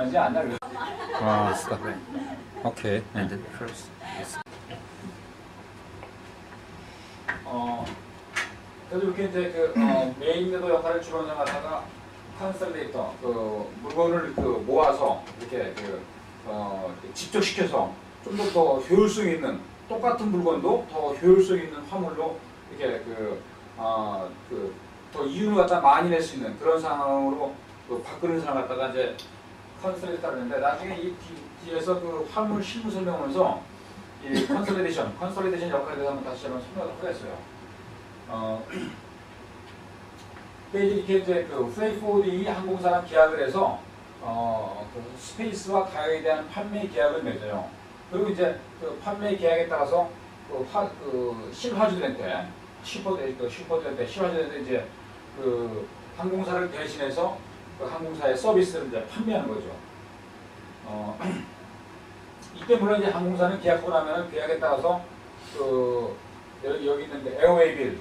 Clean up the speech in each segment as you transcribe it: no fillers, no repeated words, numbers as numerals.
이제 안 날려. 아, stop. 오케이. And then first is 그래서 이렇게 이제 메인 매도 역할을 주로 하다가 컨설레이터 물건을 모아서 이렇게 집적시켜서 좀 더 효율성 있는 똑같은 물건도 더 효율성 있는 화물로 이렇게 더 이윤을 갖다 많이 낼 수 있는 그런 상황으로 바꾸는 사람 갖다가 이제 컨설레이터를 하는데 나중에 이 뒤에서 화물 실무 설명하면서 이 컨설레이션 역할에 대해서 한번 다시 한번 설명을 하겠어요. 이렇게 이제 프레이트포워딩이 항공사랑 계약을 해서 스페이스와 가격에 대한 판매 계약을 맺어요. 그리고 이제 판매 계약에 따라서 실화주들한테 슈퍼들한테 실화주들한테 이제 항공사를 대신해서 항공사의 서비스를 이제 판매하는 거죠. 이때 물론 이제 항공사는 계약하고 나면 계약에 따라서 여기 있는 에어웨이빌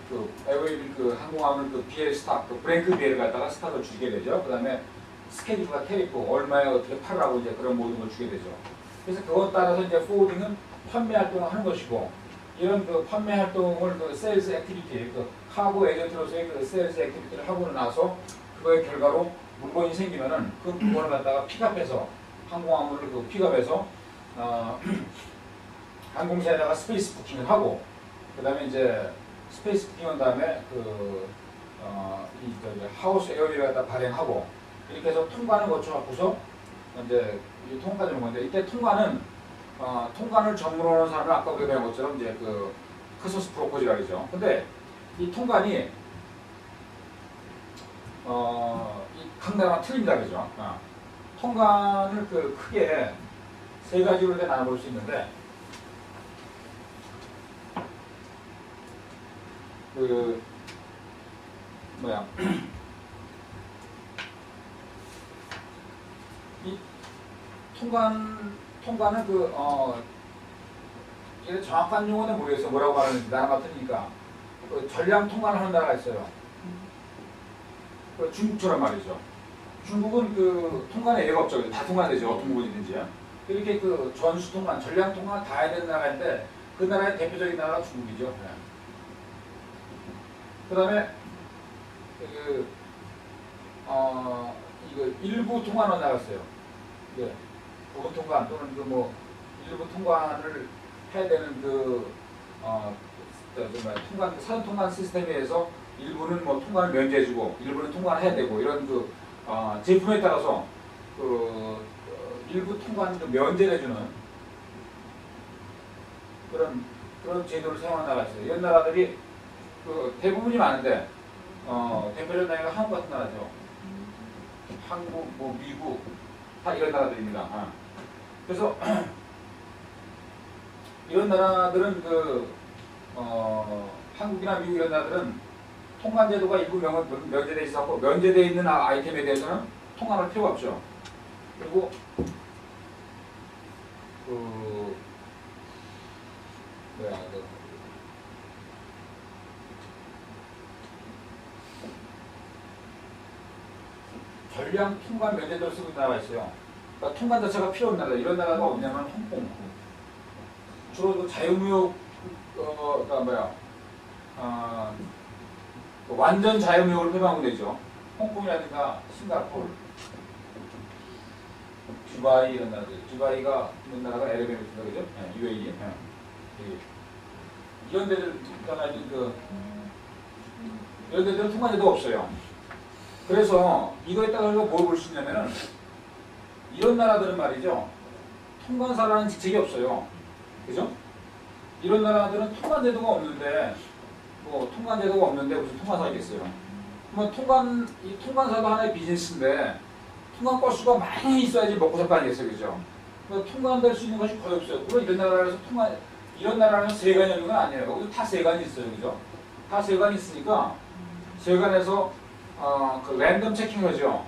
항공함을 BL 스탑, 브랭크 BL을 갖다가 스탑을 주게 되죠. 그 다음에 스케줄과 테리프, 얼마에 어떻게 팔라고 이제 그런 모든 걸 주게 되죠. 그래서 그것 따라서 이제 포워딩은 판매 활동을 하는 것이고, 이런 판매 활동을 세일즈 액티비티, 카고 에이전트로서의 세일즈 액티비티를 하고 나서 그거의 결과로 물건이 생기면은 그 물건을 갖다가 픽업해서 항공함을 픽업해서 항공사에다가 스페이스 부킹을 하고, 그 다음에 이제 스페이스 부킹한 다음에 하우스 에어리를 갖다 발행하고, 이렇게 해서 통관을 거쳐갖고서 이제 통과되는 건데, 이때 통관을 전문으로 하는 사람은 아까 우리가 배운 것처럼 이제 커서스 프로포즈라 그러죠. 근데 이 통관이 각 나라가 틀립니다, 그죠? 통관을 크게 세 가지로 나눠볼 수 있는데, 이 통관은 이게 정확한 용어는 모르겠어요. 뭐라고 말하는지 나라가 틀리니까. 전량 통관을 하는 나라가 있어요. 중국처럼 말이죠. 중국은 통관에 예외가 없죠. 다 통관되죠. 어떤 부분이든지. 이렇게 전수 통관, 전량 통관 다 해야 되는 나라인데, 그 나라의 대표적인 나라가 중국이죠. 그 다음에 이거 일부 통관을 나갔어요. 부분 통관 또는 일부 통관을 해야 되는 사전 통관 시스템에 의해서 일부는 통관을 면제해주고 일부는 통관을 해야 되고, 이런 제품에 따라서 일부 통관을 면제를 해주는 그런 제도를 사용하는 나라가 있어요. 이런 나라들이 대부분이 많은데 대표적인 나라가 한국 같은 나라죠. 한국, 미국 다 이런 나라들입니다. 그래서 이런 나라들은 한국이나 미국 이런 나라들은 통관 제도가 일부 면제되어 있었고, 면제되어 있는 아이템에 대해서는 통관할 필요가 없죠. 그리고 전량 통관 면제도를 쓰고 있는 나라가 있어요. 그러니까 통관 자체가 필요 없는 나라. 이런 나라가 어디냐면 홍콩. 주로 자유무역, 완전 자유무역을 표방하고 되죠. 홍콩이라든가 싱가포르, 두바이 이런 나라들. 두바이가 있는 나라가 에르베르트다, 그죠? UAE. 이런 데들 이런 데들은 통관제도가 없어요. 그래서 이거에 따라서 뭘 볼 수 있냐면은, 이런 나라들은 말이죠, 통관사라는 직책이 없어요. 그죠? 이런 나라들은 통관제도가 없는데, 통관제도가 없는데 무슨 통관사가 있겠어요? 그러면 이 통관사도 하나의 비즈니스인데, 통관 건수가 많이 있어야지 먹고 살 거 아니겠어요? 그죠? 통관될 수 있는 것이 거의 없어요. 물론 이런 나라는 세관이 있는 건 아니에요. 여기도 다 세관이 있어요. 그죠? 다 세관이 있으니까, 세관에서 랜덤 체킹하죠.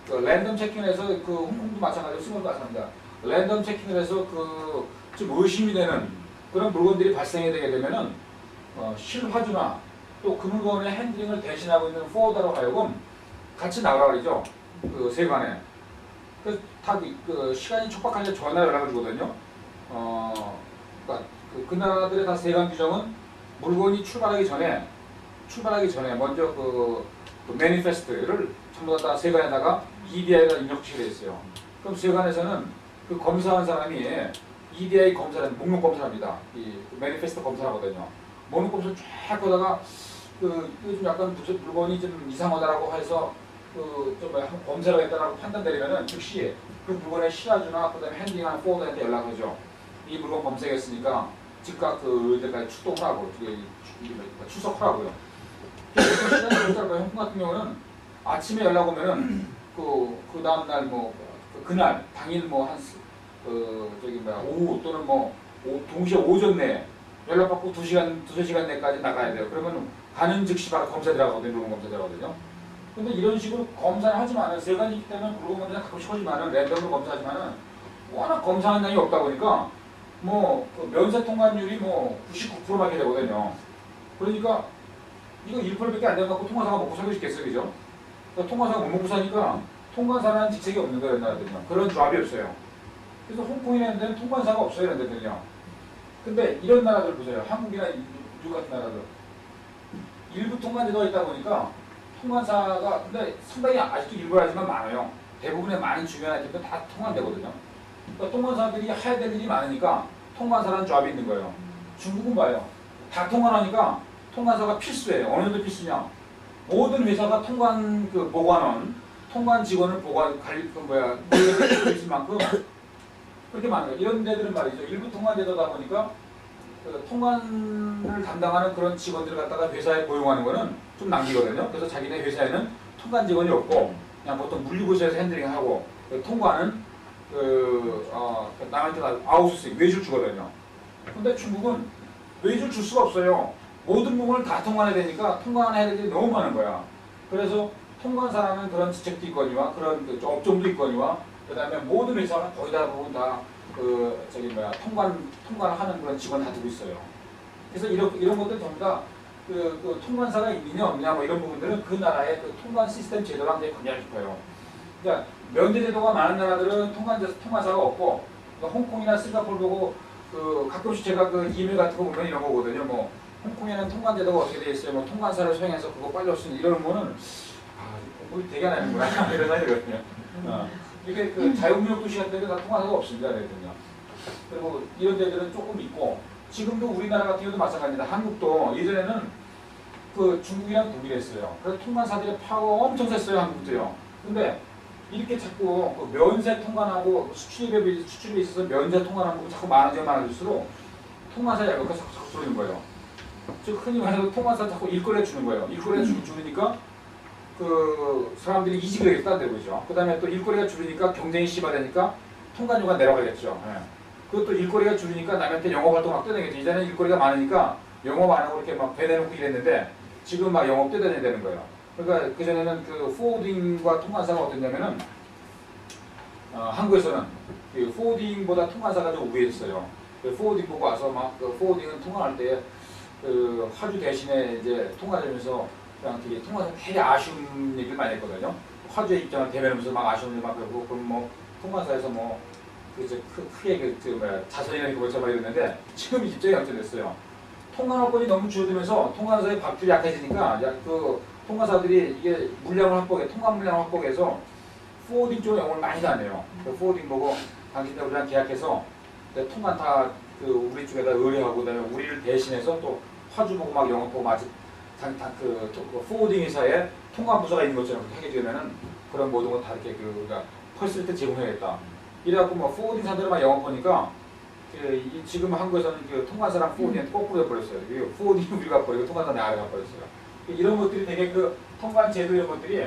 랜덤 체킹해서 홍콩도 마찬가지고 싱가포르도 마찬가지입니다. 랜덤 체킹을 해서 좀 의심이 되는 그런 물건들이 발생이 되게 되면은 실화주나 또 그 물건의 핸들링을 대신하고 있는 포워더로 하여금 같이 나가라 그러죠. 세관에. 그래서 그 시간이 촉박하니까 전화 연락을 주거든요. 그러니까 그 나라들의 다 세관 규정은 물건이 출발하기 전에 먼저 그 매니페스트를 전부 다 세관에다가 EDI가 입력시키게 돼 있어요. 그럼 세관에서는 그 검사한 사람이 EDI 검사를 목록 검사합니다. 이 매니페스트 검사하거든요. 목록 검사 쫙 보다가 좀 약간 물건이 좀 이상하다라고 해서 좀 검사를 했다라고 판단 내리면은 즉시 그 물건의 실화주나 그다음에 핸딩하는 포워드한테 연락하죠. 이 물건 검색했으니까 즉각 그때까지 출동하라고 출석하라고요. 시간이 현금 같은 경우는 아침에 연락 오면은 그 다음 날 그날 당일 오후 또는 동시에 오전 내에 연락받고 2시간 내까지 나가야 돼요. 그러면 가는 즉시 바로 검사 들어가거든요. 물건 검사 들어가거든요. 근데 이런 식으로 검사를 하지만은 세관이기 때문에 물건 검사 가끔씩 하지만은 랜덤으로 검사하지만은 워낙 검사하는 양이 없다 보니까 그 면세 통과율이 99%밖에 되거든요. 그러니까 이거 1%밖에 안 돼갖고 통과사가 먹고 살고 싶겠어요, 그죠? 그러니까 통과사가 못 먹고 사니까 통관사라는 직책이 없는 거예요, 나라들은요. 그런 조합이 없어요. 그래서 홍콩이라는 데는 통관사가 없어요, 이런 데들은요. 근데 이런 나라들 보세요. 한국이나 미국 같은 나라들. 일부 통관제도가 있다 보니까 통관사가 근데 상당히 아직도 일부 하지만 많아요. 대부분의 많은 중요한 아이템들은 다 통관되거든요. 그러니까 통관사들이 해야 될 일이 많으니까 통관사라는 조합이 있는 거예요. 중국은 봐요. 다 통관하니까 통관사가 필수예요. 어느 정도 필수냐? 모든 회사가 통관 보관원, 통관 직원을 있을 만큼 그렇게 많은 거예요. 이런 데들은 말이죠. 일부 통관제도다 보니까 통관을 담당하는 그런 직원들을 갖다가 회사에 고용하는 거는 좀 낭비거든요. 그래서 자기네 회사에는 통관 직원이 없고 그냥 보통 물류부서에서 핸들링하고 통관은 남한테 아웃소싱 외줄 주거든요. 근데 중국은 외줄 줄 수가 없어요. 모든 부분을 다 통관해야 되니까 통관해야 될 일이 너무 많은 거야. 그래서 통관사라는 그런 직책도 있거니와 그런 업종도 있거니와 그 다음에 모든 회사가 거의 다 보면 다 통관을 하는 그런 직원 다 두고 있어요. 그래서 이런 것들 전부 다 통관사가 있느냐 없느냐 이런 부분들은 그 나라의 통관 시스템 제도랑 되게 관계가 깊어요. 그러니까 면제 제도가 많은 나라들은 통관사가 없고 홍콩이나 싱가포르 보고 가끔씩 제가 이메일 같은 거 보면 이런 거거든요. 홍콩에는 통관 제도가 어떻게 돼 있어요? 통관사를 소행해서 그거 빨리 없으니 이런 거는 공부 되게 안 하는 거야. 이런 생각이거든요. 이게 자유무역 도시 같은 데는 다 통관사가 없습니다. 그랬거든요. 그리고 이런 데들은 조금 있고 지금도 우리나라 같은 경우도 마찬가지입니다. 한국도 예전에는 중국이랑 독일이 했어요. 그래서 통관사들의 파워가 엄청 셌어요. 한국도요. 근데 이렇게 자꾸 면세 통관하고 수출입에 있어서 면세 통관하는 거 자꾸 많아질수록 통관사의 약속가 자꾸 줄이는 거예요. 즉 흔히 말해서 통관사 자꾸 일거리에 주는 거예요. 일거리에 줄으니까 사람들이 이직을 하겠다 되고죠. 그 다음에 또 일거리가 줄으니까 경쟁이 심화되니까 통관료가 내려가겠죠. 그것도 일거리가 줄으니까 남한테 영업 활동 막 떼내겠죠. 이제는 일거리가 많으니까 영업 안 하고 이렇게 막 배내놓고 이랬는데 지금 막 영업 떼내야 되는 거예요. 그러니까 그전에는 포워딩과 통관사가 어땠냐면은 한국에서는 포워딩보다 통관사가 좀 우위했어요. 포워딩 보고 와서 포워딩은 통관할 때 화주 대신에 이제 통관하면서 그냥 되게 통관사 되게 아쉬운 얘기를 많이 했거든요. 화주의 입장을 대변하면서 막 아쉬움을 막 그러고 그럼 통관사에서 크게 자선이나 이렇게 막 이랬는데 지금 입장이 어떻됐어요. 통관권이 너무 줄어들면서 통관사의 밥줄이 약해지니까 통관사들이 이게 통관 물량을 확보해서 포워딩 쪽에 영업을 많이 다녀요. 포워딩 보고 당신들 우리랑 계약해서 통관 다 우리 쪽에다 의뢰하고 그다음에 우리를 대신해서 또 화주 보고 막 영업하고 포워딩 회사에 통관 부서가 있는 것처럼 하게 되면은 그런 모든 거 다 이렇게 우리가 펄스를 제공해야겠다. 이래갖고 포워딩 사들을 막 영업하니까 지금 한국에서는 통관사랑 포워딩이 거꾸로 해버렸어요. 포워딩이 우리가 버리고 통관사 내가 버렸어요. 이런 것들이 되게 통관 제도 이런 것들이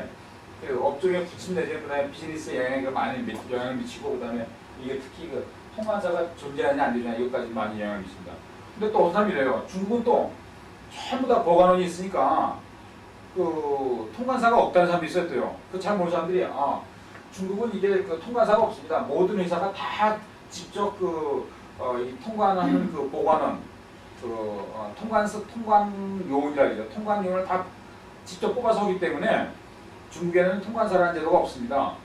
업종에 부침내지 그다음에 비즈니스에 영향을 미치고 그다음에 이게 특히 통관사가 존재하냐 안 되냐 이것까지 많이 영향을 미칩니다. 근데 또 어떤 사람이 이래요. 중국은 또 전부 다 보관원이 있으니까 통관사가 없다는 사람도 있었대요. 잘 모르는 사람들이 중국은 이게 통관사가 없습니다. 모든 회사가 다 직접 이 통관하는 보관원 통관요원이라 그러죠. 통관요원을 다 직접 뽑아서 하기 때문에 중국에는 통관사라는 제도가 없습니다.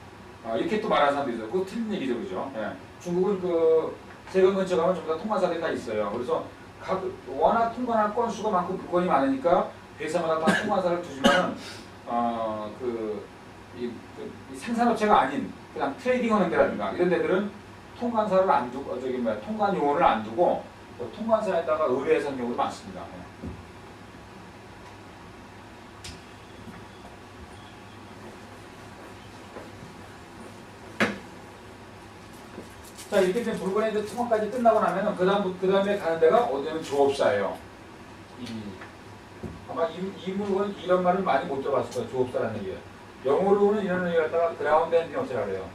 이렇게 또 말하는 사람도 있어요. 그거 틀린 얘기죠, 그죠? 예. 중국은 그 세관 근처 가면 전부 다 통관사들이 다 있어요. 그래서 워낙 통관할 건수가 많고 물건이 많으니까 회사마다 다 통관사를 두지만은 이 생산업체가 아닌 그냥 트레이딩하는 데라든가 이런 데들은 통관사를 안 두고 통관 요원을 안 두고 통관사에다가 의뢰해서 하는 경우도 많습니다. 예. 자, 이렇게 된 물건의 이제 통관까지 끝나고 나면은 그 다음에 가는 데가 어디냐면 조업사예요. 아마 이 물건은 이런 말을 많이 못 들어봤을 거예요. 조업사라는 얘기예요. 영어로는 이런 얘기를 갖다가 그라운드 핸드링 업체라고 그래요.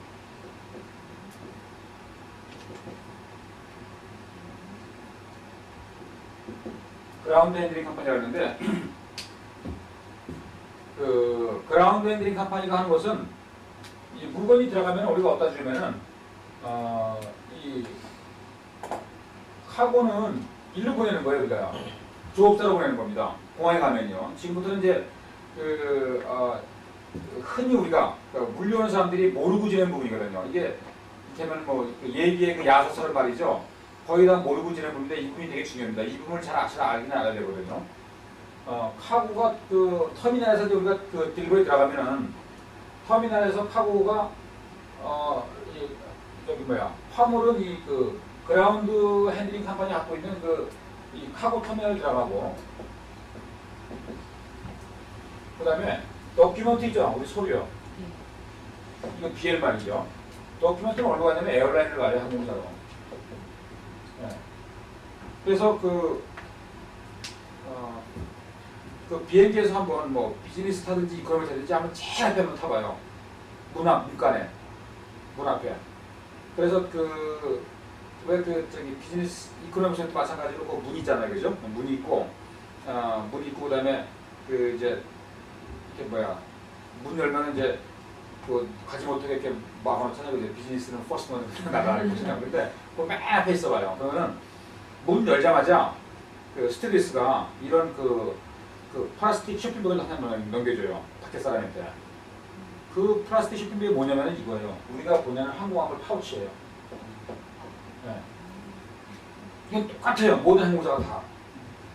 그라운드 핸드링 컴퍼니라고 하는데 그 그라운드 핸드링 컴퍼니가 하는 것은 이 물건이 들어가면 우리가 어디다 주면은 이 카고는 일로 보내는 거예요, 우리가. 조업사로 보내는 겁니다. 공항에 가면요. 지금부터는 이제 흔히 우리가 물려오는 사람들이 모르고 지내는 부분이거든요. 이게 이를테면 뭐 얘기의 그 야서처럼 말이죠. 거의 다 모르고 지내는 부분인데 이 부분이 되게 중요합니다. 이 부분을 잘 알기는 알아야 되거든요. 카고가 그 터미널에서 우리가 그 딜보에 들어가면은 터미널에서 카고가 화물은 이 그 그라운드 핸들링 컴퍼니 갖고 있는 이 카고 터미널 들어가고 그 다음에 도큐먼트 있죠, 우리 서류요. 이거 BL 말이죠. 도큐먼트는 어디로 가냐면 에어라인을 가요, 항공사로. 네. 그래서 그 비행기에서 한번 뭐 비즈니스 타든지 이코노미 타든지 한번 제일 앞에 한번 타봐요. 문간에 문 앞에. 그래서 비즈니스 이코노미션도 마찬가지로 그 문 있잖아요, 그죠? 문 있고 문 있고 그다음에 문 열면은 이제 가지 못하게 이렇게 막아놓 찾아보죠. 비즈니스는 퍼스트만 나가는 거잖아요. 근데 맨 앞에 있어봐요. 그러면은 문 열자마자 그 스튜디오스가 이런 그 플라스틱 쇼핑백을 하나 넘겨줘요. 밖에 사람한테. 그 플라스틱 쇼핑백이 뭐냐면 이거예요. 우리가 보내는 항공화물 파우치예요. 네. 이건 똑같아요. 모든 항공사가 다.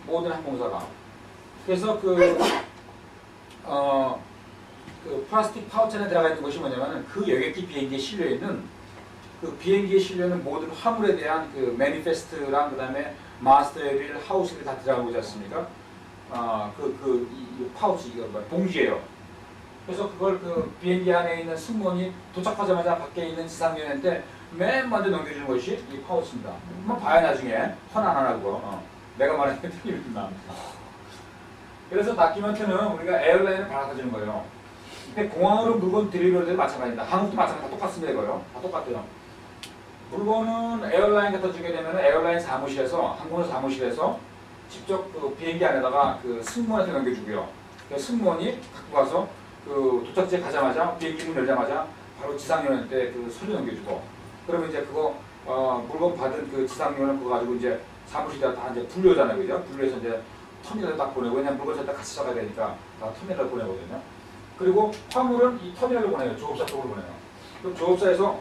모든 항공사가. 그래서 그 플라스틱 파우치 안에 들어가 있는 것이 뭐냐면 그 여객기 비행기에 실려있는 그 비행기에 실려있는 모든 화물에 대한 그 매니페스트랑 그 다음에 마스터빌, 하우스빌 다 들어간 거지 않습니까? 이 파우치, 이거 봉지예요. 그래서 그걸 그 비행기 안에 있는 승무원이 도착하자마자 밖에 있는 지상연한테 맨 먼저 넘겨주는 것이 이 파우치입니다. 한번 봐야 나중에 헌 안 하고 내가 말하는 게 틀리구나. 그래서 다큐멘트는 우리가 에어라인을 받아주는 거예요. 근데 공항으로 물건 드리버리도 마찬가지입니다. 한국도 마찬가지 다 똑같습니다. 이거요. 다 똑같아요. 물건은 에어라인 갖다 주게 되면 에어라인 사무실에서 항공사 사무실에서 직접 그 비행기 안에다가 그 승무원한테 넘겨주고요. 그 승무원이 갖고 가서 그 도착지에 가자마자 비행기 문 열자마자 바로 지상요원한테 그 서류 넘겨주고 그러면 이제 그거 물건 받은 그 지상요원은 그거 가지고 이제 사무실에 다 이제 분류하잖아요, 그죠? 분류해서 이제 터미널에 딱 보내고 왜냐면 물건 전다 같이 잡아야 되니까 다 터미널에 보내거든요. 그리고 화물은 이 터미널로 보내요. 조업사 쪽으로 보내요. 그럼 조업사에서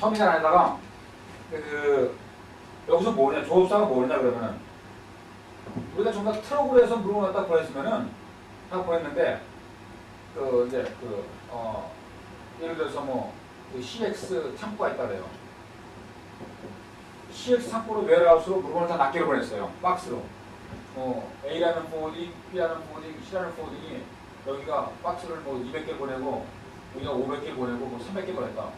터미널 안에다가 여기서 뭐냐? 조업사가 뭐냐 그러면은 우리가 정말 트럭으로 해서 물건을 딱 보냈으면은 딱 보냈는데 예를 들어서 그 CX 창고가 있다 그래요. CX 창고로 웨어하우스로 물건을 다 낱개로 보냈어요. 박스로. A라는 포워딩, B라는 포워딩, C라는 포워딩이 여기가 박스를 200개 보내고 여기가 500개 보내고 300개 보냈다.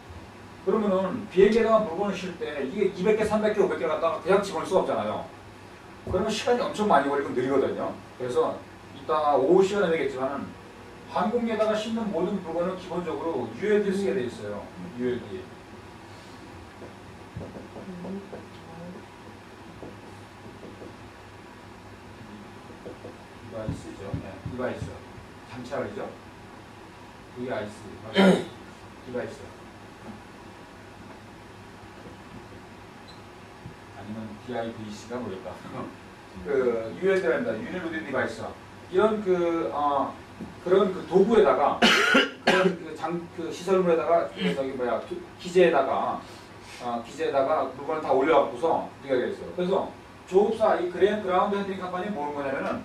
그러면은 비행기에다가 물건을 실 때 이게 200개, 300개, 500개 갖다가 그냥 집어넣을 수가 없잖아요. 그러면 시간이 엄청 많이 걸리고 느리거든요. 그래서 이따 오후 시간에 되겠지만 항공기에다가 싣는 모든 물건은 기본적으로 ULD 쓰게 돼 있어요. ULD. 디바이스죠. 네, 디바이스. 장치알이죠. VIC. 디바이스. 아니면 DIVC가 모르겠다. ULD랍니다. 유니로드 디바이스. 이런 그런 그 도구에다가 그런 그 시설물에다가 그 저기 뭐야 기재에다가 기재에다가 물건을 다 올려갖고서 우리가 그랬어요. 그래서 조업사 이 그라운드 핸들링 컴퍼니는 뭘 뭐냐면은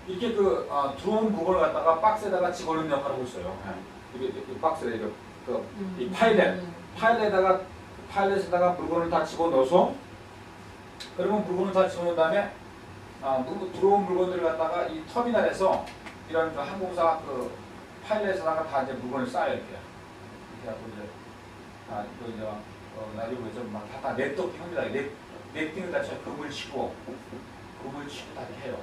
이렇게 그 들어온 물건을 갖다가 박스에다가 집어넣는 역할을 하고 있어요. 이게 박스에 이 파일렛에다가 물건을 다 집어넣어서 그러면 물건을 다 집어넣은 다음에 들어온 물건들을 갖다가 이 터미널에서 이런 그 항공사 그 파일렛에다가 다 이제 물건을 쌓아요 이렇게. 이렇게 하고 이제 나중에 다 넷도핑 합니다. 넷팅을 다 쳐요. 금을 치고 다 이렇게 해요.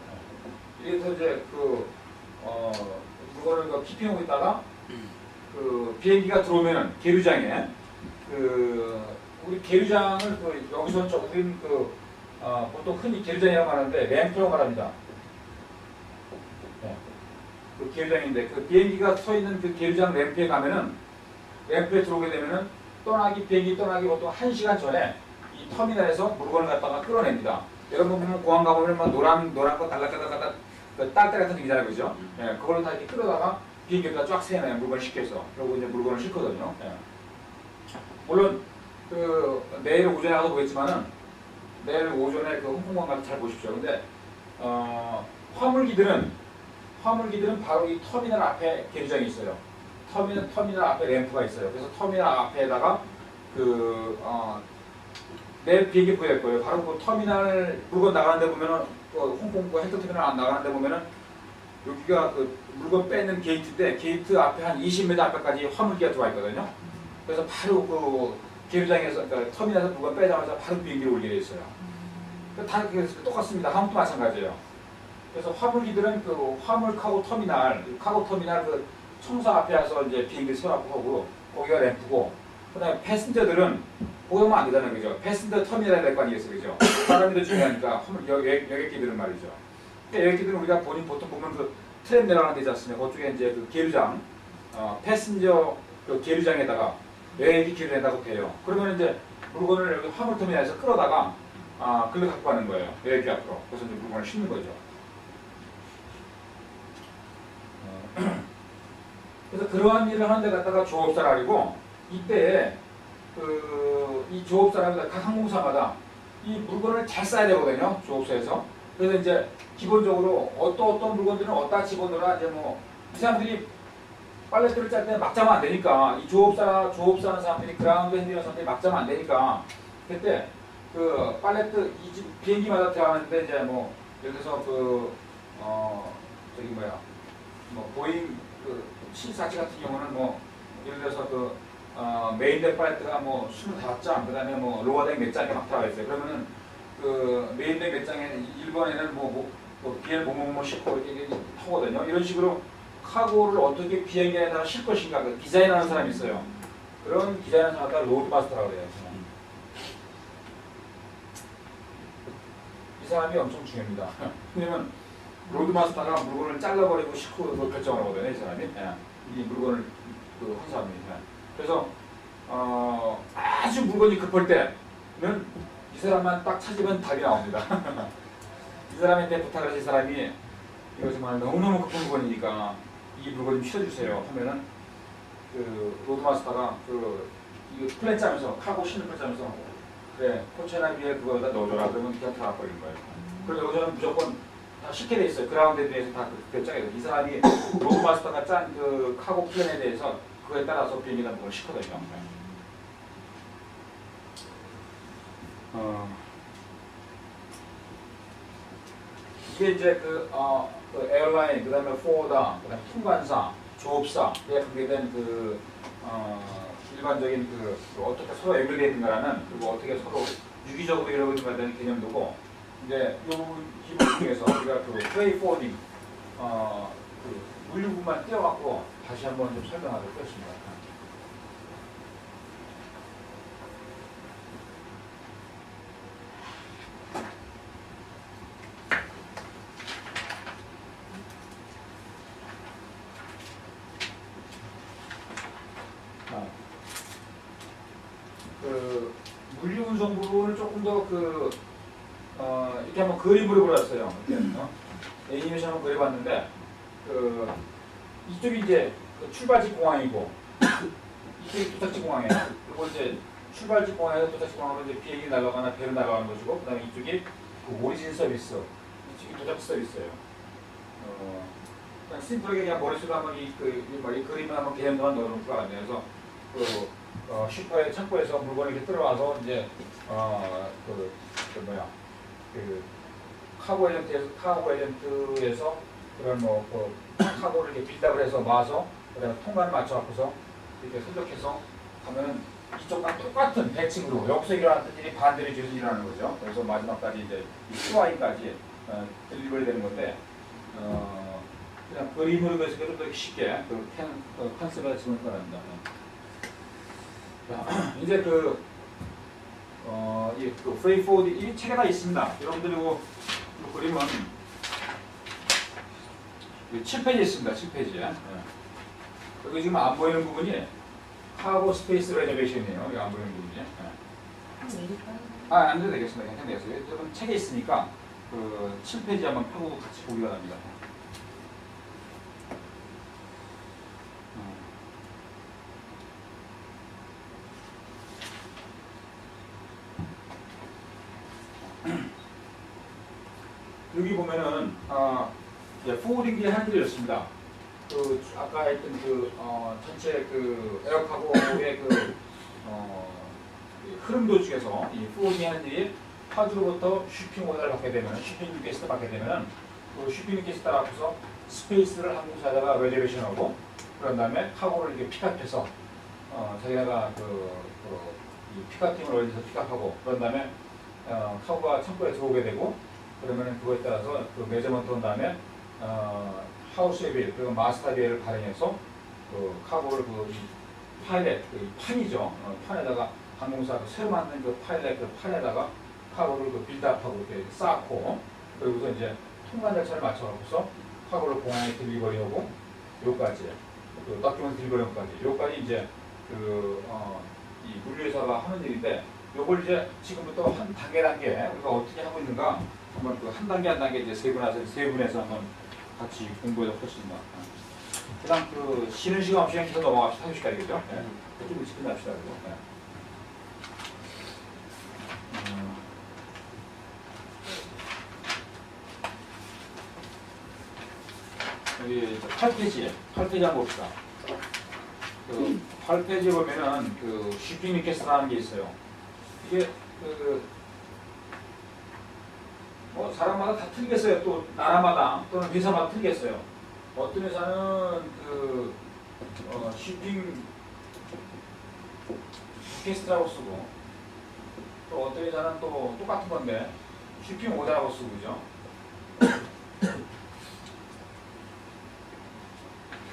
이래서 이제 물건을 키핑하고 있다가 그 비행기가 들어오면은 계류장에 우리 계류장을 여기서 우리는 보통 흔히 계류장이라고 하는데 램프라고 말합니다. 네. 그 계류장인데 그 비행기가 서 있는 그 계류장 램프에 가면은 램프에 들어오게 되면은 비행기 떠나기 보통 1시간 전에 이 터미널에서 물건을 갖다가 끌어냅니다. 여러분 보면 공항 가보면 막 노란 거 달락달락 그 딸때 같은 게 있잖아요, 그죠? 예, 그걸로 다 이렇게 끌어다가 비행기에다 쫙 세워놔요. 물건을 싣겨서. 그리고 이제 물건을 싣거든요. 예. 물론 내일 오전에 가서 보겠지만은 내일 오전에 그 홍콩관 가서 잘 보십시오. 근데 화물기들은 바로 이 터미널 앞에 계류장이 있어요. 터미널 앞에 램프가 있어요. 그래서 터미널 앞에다가 내일 비행기 보일 거예요. 바로 그 터미널 물건 나가는 데 보면은 홍콩 헬터 터미널 안 나가는 데 보면은 여기가 그 물건 빼는 게이트인데 게이트 앞에 한 20m 앞에까지 화물기가 들어와 있거든요. 그래서 바로 그 계류장에서 그러니까 터미널에서 물건 빼자마자 바로 비행기를 올리게 돼 있어요. 다 똑같습니다. 한국도 마찬가지예요. 그래서 화물기들은 그 화물 카고 터미널 그 청사 앞에 와서 이제 비행기 세워놓고 하고 거기가 램프고 그다음에 패신저들은 거기 하면 안 되잖아요, 그죠? 패신저 터미널에 될 거 아니겠어요, 그죠? 사람들이 중요하니까 여객기들은 말이죠. 그러니까 여객기들은 우리가 보통 보면 그 트램 내려가는 데 있지 않습니까? 그쪽에 이제 그 계류장, 패신저 그 계류장에다가 여객기 계류장에다가 대요. 그러면 이제 물건을 여기 화물 터미널에서 끌어다가 글로 갖고 가는 거예요. 여객기 앞으로. 그래서 이제 물건을 싣는 거죠. 그래서 그러한 일을 하는 데 갖다가 조업사라고 이때 이 조업사라고 각 항공사마다 이 물건을 잘 싸야 되거든요. 조업소에서. 그래서 이제 기본적으로 어떤 물건들은 어디다 집어넣어라. 이제 이 사람들이 빨래들을 짤 때 막 짜면 안 되니까 이 조업사하는 사람들이 그라운드 핸들하는 사람들이 막 짜면 안 되니까 그때 그 팔레트 비행기마다 들어가는데 이제 예를 들어서 보잉 747 같은 경우는 예를 들어서 메인덱 팔레트가 25장, 그 다음에 로어덱 몇 장이 막 들어가 있어요. 그러면은 메인덱 몇 장에 1번에는 BL 싣고 이렇게 하거든요. 이런 식으로 카고를 어떻게 비행기에다가 싣 것인가 그 디자인하는 사람이 있어요. 그런 디자인하는 사람을 로드마스터라고 해요. 이 사람이 엄청 중요합니다. 왜냐면 로드마스터가 물건을 잘라버리고 싣고 그걸 결정을 하거든요. 이 사람이. 이 물건을 한 사람이. 그래서 아주 물건이 급할 때는 이 사람만 딱 찾으면 답이 나옵니다. 이 사람한테 부탁을 하신 사람이 이거 정말 너무너무 급한 물건이니까 이 물건 좀 실어주세요 하면은 로드마스터가 이거 플랜 짜면서 카고 싣는 플랜 짜면서 그래 포체나 위에 그거에다 넣어줘라 그러면 그냥 다 버리는 거예요. 그리고 여기서는 무조건 다 쉽게 돼 있어요. 그라운드에 대해서 다 결정해요. 이 사람이 로드마스터가 짠 그 카고 플랜에 대해서 그거에 따라서 비행기다 뭘 싣거든요. 이게 이제 그 에어라인, 그 다음에 포워더, 그 다음에 통관사, 조업사에 관계된 일반적인 어떻게 서로 연결되어 있는가라는 그리고 어떻게 서로 유기적으로 연결되어 있는 개념도고 이제 이 기본 중에서 우리가 프레이 포워딩 물류 부분만 띄워갖고 다시 한번 좀 설명하도록 하겠습니다. 물류 운송 부분을 조금 더 이렇게 한번 그림으로 그렸어요. 애니메이션 한번 그려봤는데 그 이쪽이 이제 그 출발지 공항이고 이쪽이 도착지 공항이에요. 그리고 이제 출발지 공항에서 도착지 공항으로 이제 비행기 날아가거나 배로 날아가는 것이고 그다음에 이쪽이 그 오리진 서비스, 이쪽이 도착지 서비스예요. 그냥 심플하게 그냥 머릿속에 한번 이 그림을 한번 개념도만 넣어놓을 것 같네요. 그래서 슈퍼의 창고에서 물건을 이렇게 들어와서 이제 그 카고 에이전트에서 그런 카고를 이렇게 빌드업을 해서 모아서 그다음에 통관을 맞춰갖고서 이렇게 선적해서 하면은 이쪽과 똑같은 배칭으로 여기서 일어났던 일이 반대로 뒤에서 일어나는 거죠. 그래서 마지막까지 이제 QI까지 딜리버리 되는 건데 그냥 그림으로 그래서 좀 더 쉽게 컨셉을 지금 바랍니다. 이제 이 프레이포드 이 책에다 있습니다. 여러분들 이거 그림은 7페이지에 있습니다. 7페이지에. 여기 지금 안 보이는 부분이 카고 스페이스 레저베이션이에요. 여기 안 보이는 부분이. 안 돼도 되겠습니다. 괜찮아요. 여러분 책에 있으니까 그 7페이지 한번 펴고 같이 보기 바랍니다. 여기 보면은 포워딩 한 줄이었습니다. 그 아까 했던 전체 에어카고의 흐름도 중에서 이 포워딩 하는 일이 파주로부터 슈핑 오더를 받게 되면 슈핑 리퀘스트 받게 되면 그 슈핑 리퀘스트 따라서 스페이스를 항공사에다가 레저베이션하고 그런 다음에 카고를 이렇게 픽업해서 자기네가 이 픽업팀을 어디서 픽업하고 그런 다음에 카고가 창고에 들어오게 되고 그러면 그거에 따라서 그 메저먼트 한 다음에 하우스 웨빌 그리고 마스터 웨일을 발행해서 그 카고를 파일렛 판이죠. 판에다가 항공사 새로 만든 그 파일렛 판에다가 카고를 빌드업하고 이렇게 쌓고 그리고서 이제 통관 절차를 맞춰갖고서 카고를 공항에 딜리버리하고 요까지 다큐멘트 딜리버리까지 요까지 이제 이 물류회사가 하는 일인데 요걸 이제 지금부터 한 단계 우리가 어떻게 하고 있는가 한번 한 단계 이제 세 분에서 한번 같이 공부해서 보겠습니다. 그다음 쉬는 시간 없이 계속 넘어갑시다. 30시까지겠죠? 네. 좀 일찍 끝납시다. 그리고. 네. 여기 8페이지 한번 봅시다. 8페이지에 보면은 쉬핑 리퀘스트라는 게 있어요. 이게 사람마다 다 틀리겠어요. 또 나라마다 또는 회사마다 틀리겠어요. 어떤 회사는 쉬핑 리퀘스트라고 쓰고 또 어떤 회사는 또 똑같은 건데 쉬핑 오더라고 쓰고 그죠?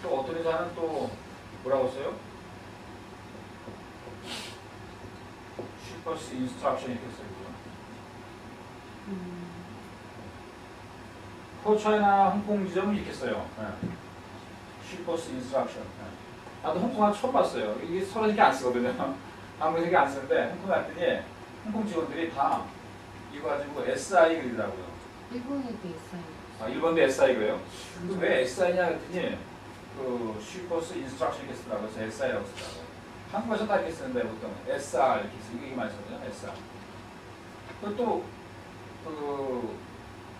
또 어떤 회사는 또 뭐라고 써요? 슈퍼스 인스트럭션 이렇게 써요. 호주나 홍콩 지점은 이렇게 써요. 슈퍼스 인스트럭션. 나도 홍콩 처음 봤어요. 이게 서로 이렇게 안 쓰거든요. 한국에서 이렇게 안 쓰는데 홍콩 갔더니 홍콩 직원들이 다 이거 가지고 SI 그리더라고요. 일본에도 있어요. 일본도 SI 그래요? 왜 SI냐 그랬더니 슈퍼스 인스트럭션 이렇게 쓰더라고요. 그래서 SI라고 쓰더라고요. 한국에서 다 이렇게 쓰는데 보통 SR 이렇게 쓰고 이게 많이 쓰거든요. SR. 그리고 또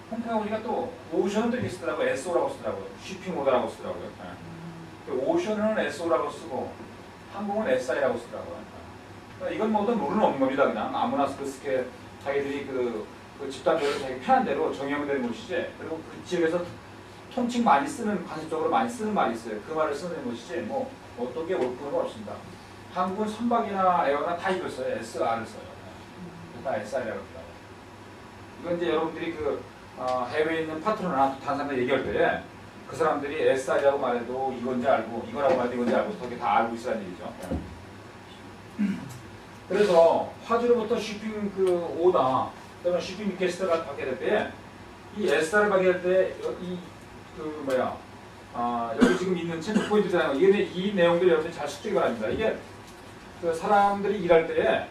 홍콩에 오니까 또 오션도 이렇게 쓰더라고요. SO라고 쓰더라고요. 쉬핑 오더라고 쓰더라고요. 오션은 SO라고 쓰고 항공은 SI라고 쓰더라고요. 그러니까 이건 모두 룰은 없는 겁니다. 그냥 아무나 그렇게 자기들이 그 집단별로 자기 편한 대로 정의하면 되는 것이지. 그리고 그 지역에서 통칭 많이 쓰는 관습적으로 많이 쓰는 말이 있어요. 그 말을 쓰는 것이지 뭐 어떤 게 옳은 건 없습니다. 한국은 선박이나 에어나 다 이걸 써요. SR을 써요. 다 SR이라고 합니다. 이건 이제 여러분들이 해외에 있는 파트너나 다른 사람들 얘기할 때 그 사람들이 SR이라고 말해도 이건지 알고 이거라고 말해도 이건지 알고 그게 다 알고 있으라는 얘기죠. 그래서 화주로부터 쉬핑 오다 또는 쉬핑 리퀘스트가 받게 될 때 이 SR을 받게 될 때 여기 지금 있는 체크 포인트잖아요. 이 내용들 여러분들 잘 숙지하기 바랍니다. 이게 사람들이 일할 때에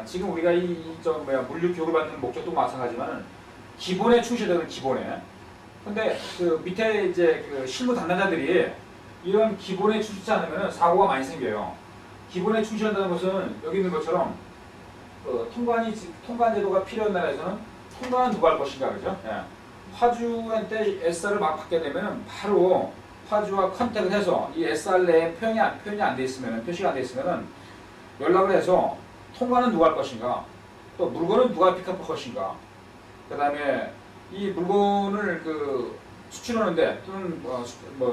지금 우리가 물류 교육을 받는 목적도 마찬가지지만 기본에 충실되는 기본에 근데 그 밑에 이제 그 실무 담당자들이 이런 기본에 충실하지 않으면 사고가 많이 생겨요. 기본에 충실한다는 것은 여기 있는 것처럼 통관 제도가 필요한 나라에서는 통관은 누가 할 것인가 그죠? 예. 화주한테 SR을 막 받게 되면 바로 화주와 컨택을 해서 이 SR 내에 표현이 안 돼 있으면 표시가 안 돼 있으면은 연락을 해서 통관은 누가 할 것인가, 또 물건은 누가 픽업할 것인가, 그 다음에 이 물건을 그 수출하는데 또는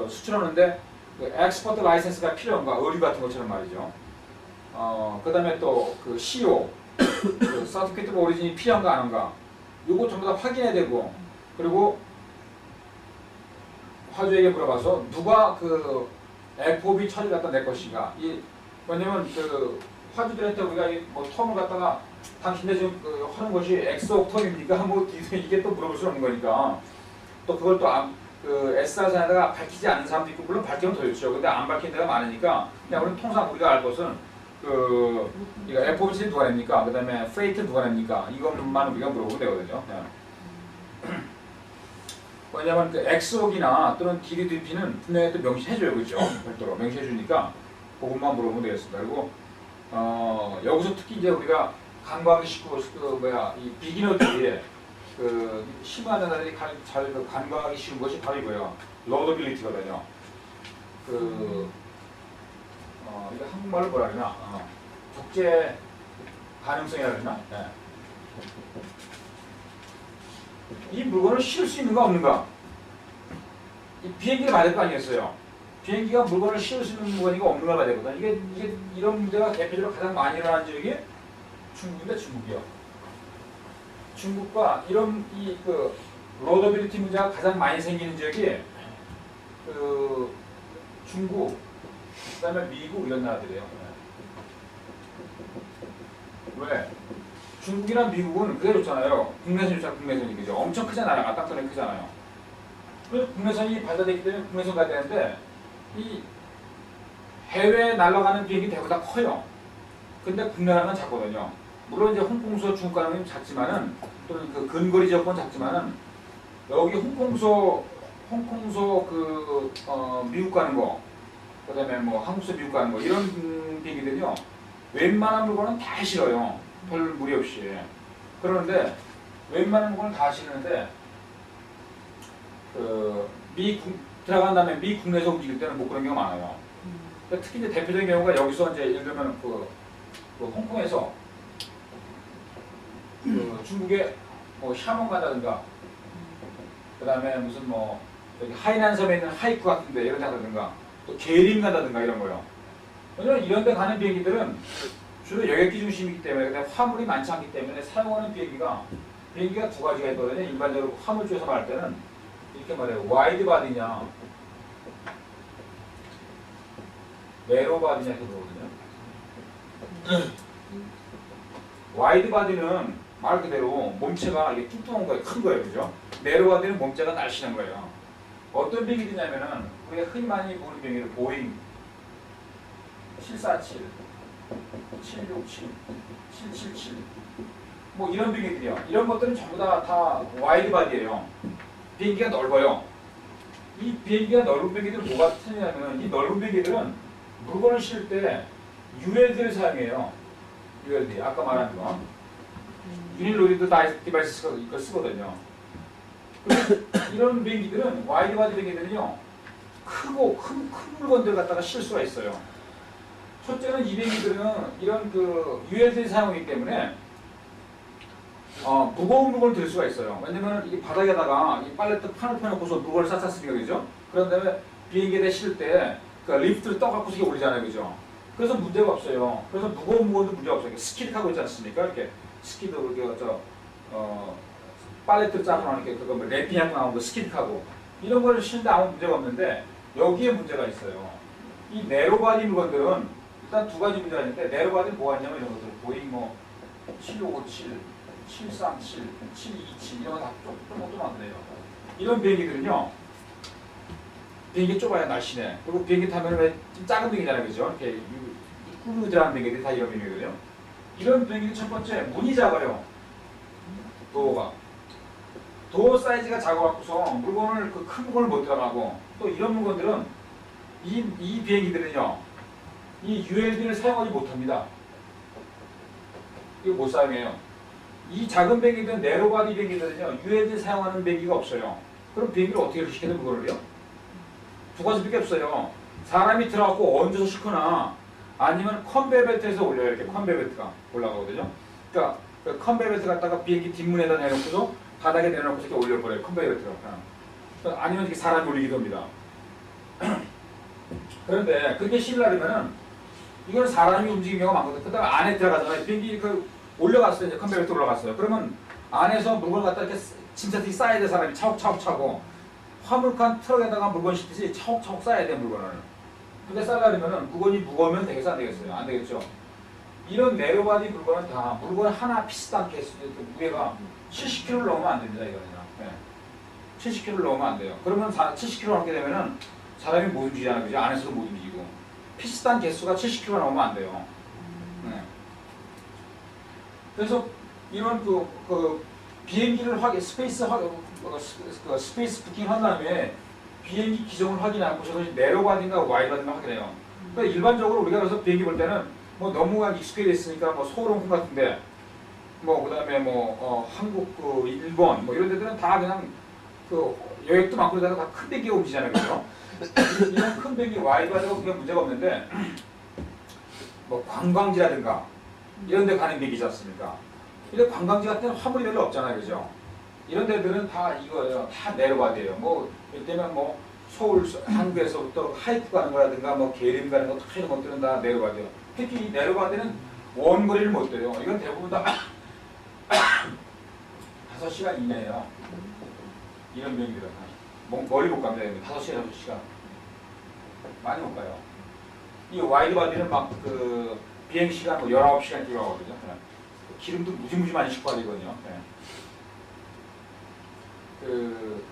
수출하는데 그 엑스포트 라이센스가 필요한가, 의류 같은 것처럼 말이죠. 그 다음에 또 그 CO, 그 서티피케이트 오리진이 필요한가 안 한가, 요거 전부 다 확인해야 되고, 그리고 화주에게 물어봐서 누가 그 FOB 처리 갖다 낼 것인가. 왜냐면 그 화주들한테 우리가 뭐 텀을 갖다가 당신네 지금 그 하는 것이 엑소 텀입니까? 뭐 이게 또 물어볼 수 없는 거니까. 또 그걸 또 그 SR사에다가 밝히지 않는 사람도 있고, 물론 밝히면 더 좋죠. 근데 안 밝힌 데가 많으니까 그냥 우리는 통상 우리가 알 것은 그 이거 FOB 누가 냅니까? 그 다음에 프레이트 누가 냅니까? 이것만 우리가 물어보면 되거든요. 왜냐면 그 엑스옥이나 또는 DDP는 분명히 또 명시해줘요, 그렇죠? 별도로 명시해주니까 그것만 물어보면 되겠습니다. 그리고 여기서 특히 이제 우리가 간과하기 쉽고 이 비기너들이 그 심한 애들이 잘 간과하기 쉬운 것이 바로 이거예요. 로더빌리티거든요. 이거 한국말로 뭐라 그러나? 적재 가능성이라 그러나? 네. 이 물건을 실을 수 있는가 없는가? 이 비행기를 맞을 거 아니겠어요? 비행기가 물건을 실을 수 있는 물건이가 없는가 봐야 되거든. 이게 이런 문제가 대표적으로 가장 많이 일어나는 지역이 중국인데, 중국이요. 중국과 이런 그 로더빌리티 문제가 가장 많이 생기는 지역이 그 중국, 그다음에 미국 이런 나라들이에요. 왜? 중국이나 미국은 그게 좋잖아요. 국내선이 그죠? 엄청 크잖아요. 땅덩이 크잖아요. 그래서 국내선이 발달되기 때문에 국내선 가야 되는데 이 해외에 날아가는 비행기 대보다 커요. 근데 국내 가는 건 작거든요. 물론 이제 홍콩서 중국 가는 건 작지만은, 또는 그 근거리 지역권 작지만은, 여기 홍콩서 미국 가는 거, 그다음에 뭐 한국서 미국 가는 거 이런 비행기들은요 웬만한 물건은 다 실어요. 별 무리 없이. 그러는데 웬만한 물건은 다 실는데 들어간 다음에 미 국내에서 움직일 때는 못 그런 경우가 많아요. 그러니까 특히 이제 대표적인 경우가 여기서 이제 예를 들면 그 홍콩에서 그 중국에 뭐 샤먼 간다든가, 그 다음에 무슨 뭐 여기 하이난 섬에 있는 하이쿠 같은데 이런 데 가다든가, 또 게림 간다든가 이런 거요. 왜냐면 이런 데 가는 비행기들은 주로 여객기 중심이기 때문에, 화물이 많지 않기 때문에 사용하는 비행기가 두 가지가 있거든요. 일반적으로 화물 쪽에서 말할 때는 이렇게 말해요. 와이드 바디냐 네로 바디냐 이렇게 그러거든요. 와이드 바디는 말 그대로 몸체가 이게 뚱뚱한 거예요. 큰 거예요. 그죠? 네로 바디는 몸체가 날씬한 거예요. 어떤 비행기냐면은 우리가 흔히 많이 보는 비행기를 보잉 747, 767, 777 뭐 이런 비행기들이요. 이런 것들은 전부 다 와이드 바디예요. 비행기가 넓어요. 이 비행기가 넓은 비행기들은 뭐가 틀리냐면, 이 넓은 비행기들은 물건을 실을 때 ULD를 사용해요. ULD 아까 말한 거 유닛로디드 디바이스 이걸 쓰거든요. 이런 비행기들은 와이드 바디 비행기들은요 크고 큰 물건들 갖다가 실 수가 있어요. 첫째는 이 비행기들은 이런 그 ULD 사용이기 때문에 무거운 물건을 들 수가 있어요. 왜냐면 이 바닥에다가 이 팔레트 판을 펴놓고서 물건을 쌌습니까, 그죠? 그런 다음에 비행기에 실을 때 그 리프트를 떠갖고서 이게 올리잖아요, 그죠? 그래서 문제가 없어요. 그래서 무거운 물건도 문제가 없어요. 스키드하고 있지 않습니까? 이렇게 스키드 팔레트를 짜고 나니까 그거 뭐 랩핑하고 나온 거 스키드하고 이런 걸 실는데 아무 문제가 없는데, 여기에 문제가 있어요. 이 네로바디 물건들은 일단 두 가지 문제가 있는데, 네로바디는 뭐가 있냐면 이런 것들 보잉 뭐 7557, 737, 727 이런 거 다 조그맣네요. 이런 비행기들은요 비행기 좁아야 날씬해. 그리고 비행기 타면 왜 좀 작은 비행기잖아요, 그죠? 이렇게 꾸르드라는 비행기들이 다 이런 비행기들이요. 이런 비행기는 첫 번째 문이 작아요. 도어가. 도어 사이즈가 작아갖고서 물건을 그 큰 물건을 못 들어가고 또 이런 물건들은 이 비행기들은요 이 ULD를 사용하지 못합니다. 이거 못 사용해요. 이 작은 비행기들은 네로바디 비행기들은요 ULD 사용하는 비행기가 없어요. 그럼 비행기를 어떻게 시켜야 돼 물건을요? 두 가지밖에 없어요. 사람이 들어가고 얹어서 싣거나 아니면 컨베이어 벨트에서 올려요. 이렇게 컨베이어 벨트가 올라가거든요. 그러니까 그 컨베이어 벨트 갖다가 비행기 뒷문에다 내놓고서 바닥에 내놓고서 이렇게 올려버려요. 컨베이어 벨트가. 그러니까 아니면 이렇게 사람이 올리기도 합니다. 그런데 그게 실으려면은 이건 사람이 움직이는 경우가 많거든요. 그 다음에 안에 들어가잖아요. 비행기 그 올려갔어요. 이제 컨베이어 벨트 올라갔어요. 그러면 안에서 물건을 갖다 이렇게 짐작이 쌓아야 돼. 사람이 차곡차곡 차고 화물칸 트럭에다가 물건 싣듯이 차곡차곡 쌓아야 돼 물건을. 그렇게 쌓으려면은 물건이 무거우면 되겠어 안 되겠어요? 안 되겠죠. 이런 네로바디 물건은 다 물건 하나 비슷한 않게 무게가 70kg를 넘으면 안 됩니다. 이거는. 네. 70kg를 넘으면 안 돼요. 그러면 70kg 하게 되면은 사람이 못 움직이잖아요. 그죠? 안에서도 못 움직이고. 피스탄 개수가 70kg 넘으면 안 돼요. 네. 그래서 이런 그 비행기를 스페이스 부킹 한 다음에 비행기 기종을 확인하고 저것이 네로바디인가 와이드바디인가 확인해요. 그러니까 일반적으로 우리가 그래서 비행기 볼 때는 뭐 너무 익숙해져 있으니까 뭐 소롱 같은데 뭐 그다음에 뭐 한국 그 일본 뭐 이런 데들은 다 그냥 그 여객도 많고 그러다가 다 큰 비행기가 움직이잖아요. 그죠? 이런 큰 비행기 와이드바디가 그게 문제가 없는데 뭐 관광지라든가 이런 데 가는 비행기지 않습니까? 근데 관광지 같은 데는 화물이 별로 없잖아요. 그죠? 이런 데들은 다 이거예요. 다 네로바디예요. 뭐 이때면 뭐 서울 한국에서부터 하이프 가는 거라든가 뭐 계림 가는 거 이런 것들은 다 네로바디예요. 특히 이 네로바디는 원거리를 못 돼요. 이건 대부분 다 5시간 이내예요. 이런 비행기들은 멀리 못 갑니다. 5시간, 6시간 많이 못 가요. 이 와이드바디는 막 그 비행 시간 뭐 19시간 들어가거든요. 기름도 무지무지 많이 싣고 가거든요. 그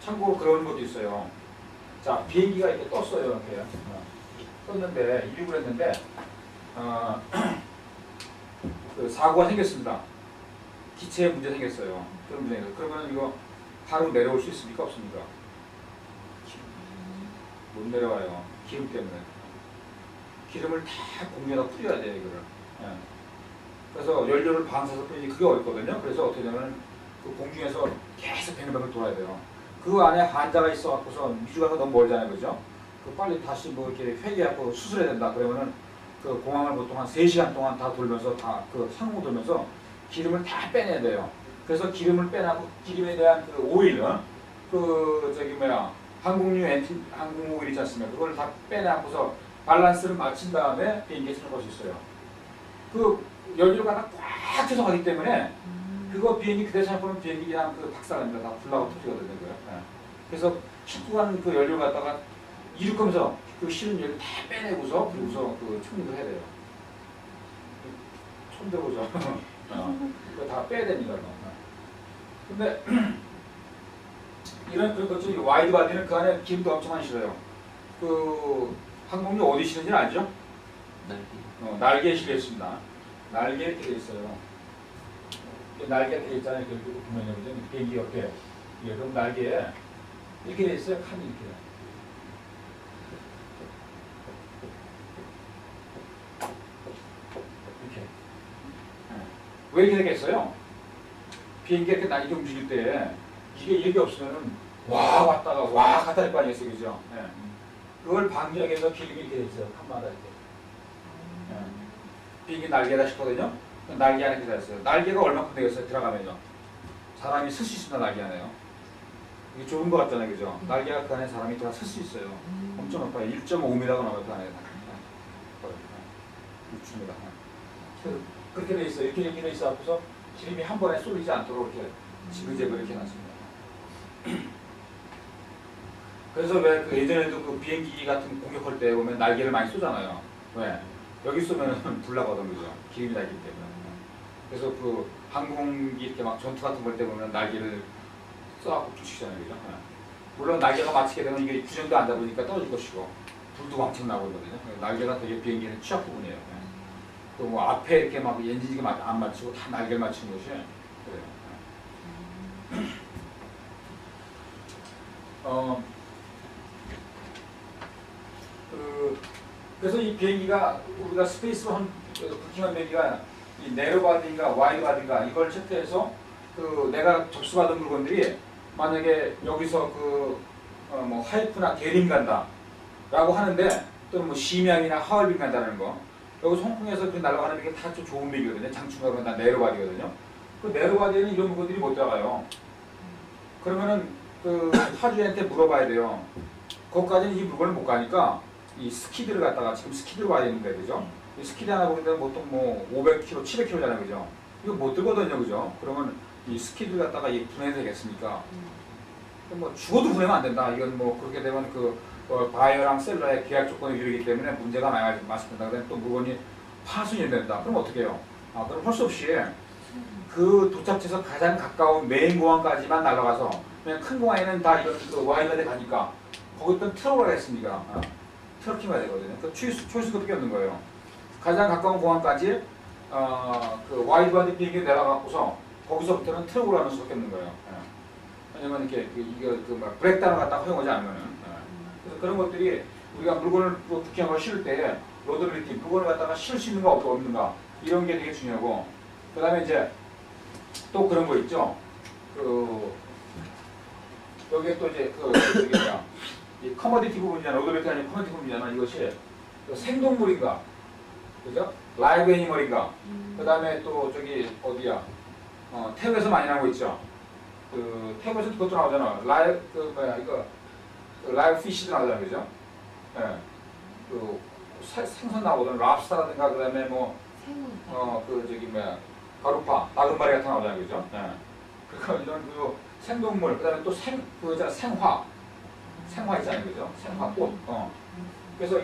참고로 그런 것도 있어요. 자, 비행기가 이렇게 떴어요. 이렇게 떴는데 이륙을 했는데 그 사고가 생겼습니다. 기체에 문제 생겼어요. 그런 문제가. 그러면 이거 바로 내려올 수 있습니까? 없습니까? 못 내려와요. 기름 때문에. 기름을 다 공중에다 뿌려야 돼요. 이거를. 그래서 연료를 방사해서 뿌리니 그게 어렵거든요. 그래서 어떻게 되냐면 그 공중에서 계속 뱅글뱅글 돌아야 돼요. 그 안에 환자가 있어갖고서 미주가가 너무 멀잖아요. 그죠? 그 빨리 다시 뭐 이렇게 회귀하고 수술해야 된다. 그러면은 그 공항을 보통 한 3시간 동안 다 돌면서 다 그 상공 돌면서 기름을 다 빼내야 돼요. 그래서 기름을 빼내고 기름에 대한 그 오일은 그 저기 뭐야 항공유 엔진 항공 오일 있지 않습니까? 그걸 다 빼내고서 밸런스를 맞춘 다음에 비행기에 쓰는 것이 있어요. 그 연료가 다 꽉 채서 가기 때문에 그거 비행기 그대로 생각하면 비행기 그냥 그 박살납니다. 다 불나고 터지거든요. 그래서 싣고 간 그 연료를 갖다가 이륙하면서 그 실은 연료 다 빼내고서 그리고서 그 총리도 해야 돼요. 총대고죠. 그거 다 빼야 됩니다. 근데 이런 그런 것처럼 와이드 바디는 그 안에 기름도 엄청 많이 실어요. 그 항공유 어디 실는지 알죠? 날개에 실려 있습니다. 날개 이렇게 돼 있어요. 날개가 돼 있잖아요. 이렇게 보면요, 그죠? 비행기 옆에. 예, 그럼 날개에 이렇게 돼 있어요. 칸이 이렇게. 이렇게. 왜 이렇게 되겠어요? 비행기가 이렇게 날개 움직일 때 이게 이렇게 없으면은 와 왔다가 와 갔다 할 거 아니겠어요, 그죠? 예. 그걸 방지하기 위해서 기름이 이렇게 돼 있어요. 칸마다 이렇게. 비행기 날개에다 싣거든요. 날개 안에 들어있어요. 날개가 얼마큼 되겠어요? 들어가면요. 사람이 쓸 수 있습니다. 날개 안에요. 이게 좁은 것 같잖아요. 그죠? 날개가 그 안에 사람이 들어가 쓸 수 있어요. 엄청 높아요. 1.5m가 넘어요. 그 안에. 6m. 그렇게 돼 있어요. 이렇게 돼 있어 갖고서 기름이 한 번에 쏠리지 않도록 이렇게 지그재그 이렇게 놨습니다. 그래서 왜 그 예전에도 그 비행기 같은 공격할 때 보면 날개를 많이 쏘잖아요. 왜? 여기 쏘면은 불나거든, 그죠? 기름이 날기 때문에. 그래서 그 항공기 이렇게 막 전투 같은 걸 때 보면 날개를 쏘아갖고 붙이잖아요, 그죠? 물론 날개가 맞히게 되면 이게 구정도 안 잡으니까 떨어질 것이고, 불도 왕창 나고 있거든요. 날개가 되게 비행기는 취약 부분이에요. 또 뭐 앞에 이렇게 막 엔진이 안 맞추고 다 날개를 맞추는 것이 그래요. 그래서 이 비행기가 우리가 스페이스로 부킹한 비행기가 이 네로바디인가 와이드바디인가 이걸 체크해서 내가 접수받은 물건들이 만약에 여기서 뭐 하이프나 게림 간다 라고 하는데 또는 뭐 심양이나 하얼빈 간다는 거 여기서 홍콩에서 그 날아가는 비행기 다 좋은 비행기거든요. 장충가 그런 다 네로바디거든요. 그 네로바디에는 이런 물건들이 못 들어가요. 그러면은 파주한테 물어봐야 돼요. 거기까지는 이 물건을 못 가니까 이 스키드를 갖다가 지금 스키드로 와야 되는 거예요, 그죠? 이 스키드 하나 보는데 보통 뭐 500kg, 700kg잖아요, 그죠? 이거 못 들거든요, 그죠? 그러면 이 스키드를 갖다가 분해해야 되겠습니까? 뭐 죽어도 분해가 안 된다. 이건 뭐 그렇게 되면 바이어랑 셀러의 계약 조건이 이르기 때문에 문제가 많이 맞습니다. 그다음에 또 물건이 파손이 된다. 그럼 어떻게 해요? 그럼 할 수 없이 그 도착지에서 가장 가까운 메인 공항까지만 날아가서 그냥 큰 공항에는 다 이런 와이드에 가니까 거기서 트럭을 하겠습니까? 트럭이 가야 되거든요. 그 초이스가 밖에 없는 거예요. 가장 가까운 공항까지 와이드바디 비행기 내려가고서 거기서부터는 트럭으로 하는 수밖에 없는 거예요. 왜냐면 이렇게 브레이크다운 갖다가 허용하지 않으면은. 그래서 그런 것들이 우리가 물건을 부킹하고 실을 때 로더빌리티 물건을 갖다가 실을 수 있는가 없는가 이런 게 되게 중요하고 그 다음에 이제 또 그런 거 있죠. 여기에 또 이제 이 커머디티 부분이잖아. 로더빌리티 아닌 커머디티 부분이잖아. 이것이 생동물인가, 그죠? 라이브 애니멀인가. 그 다음에 또 저기 어디야? 태국에서 많이 나오고 있죠. 태국에서 그것도 나오잖아. 라이브 피시도 나오잖아, 그죠? 예. 생선 나오거든. 랍스타라든가 그다음에 뭐 가루파, 나금바리 같은 거 나오잖아, 그죠? 예. 그리고 이런 생동물, 그다음에 또 생화 있잖아요, 그죠? 생화꽃. 그래서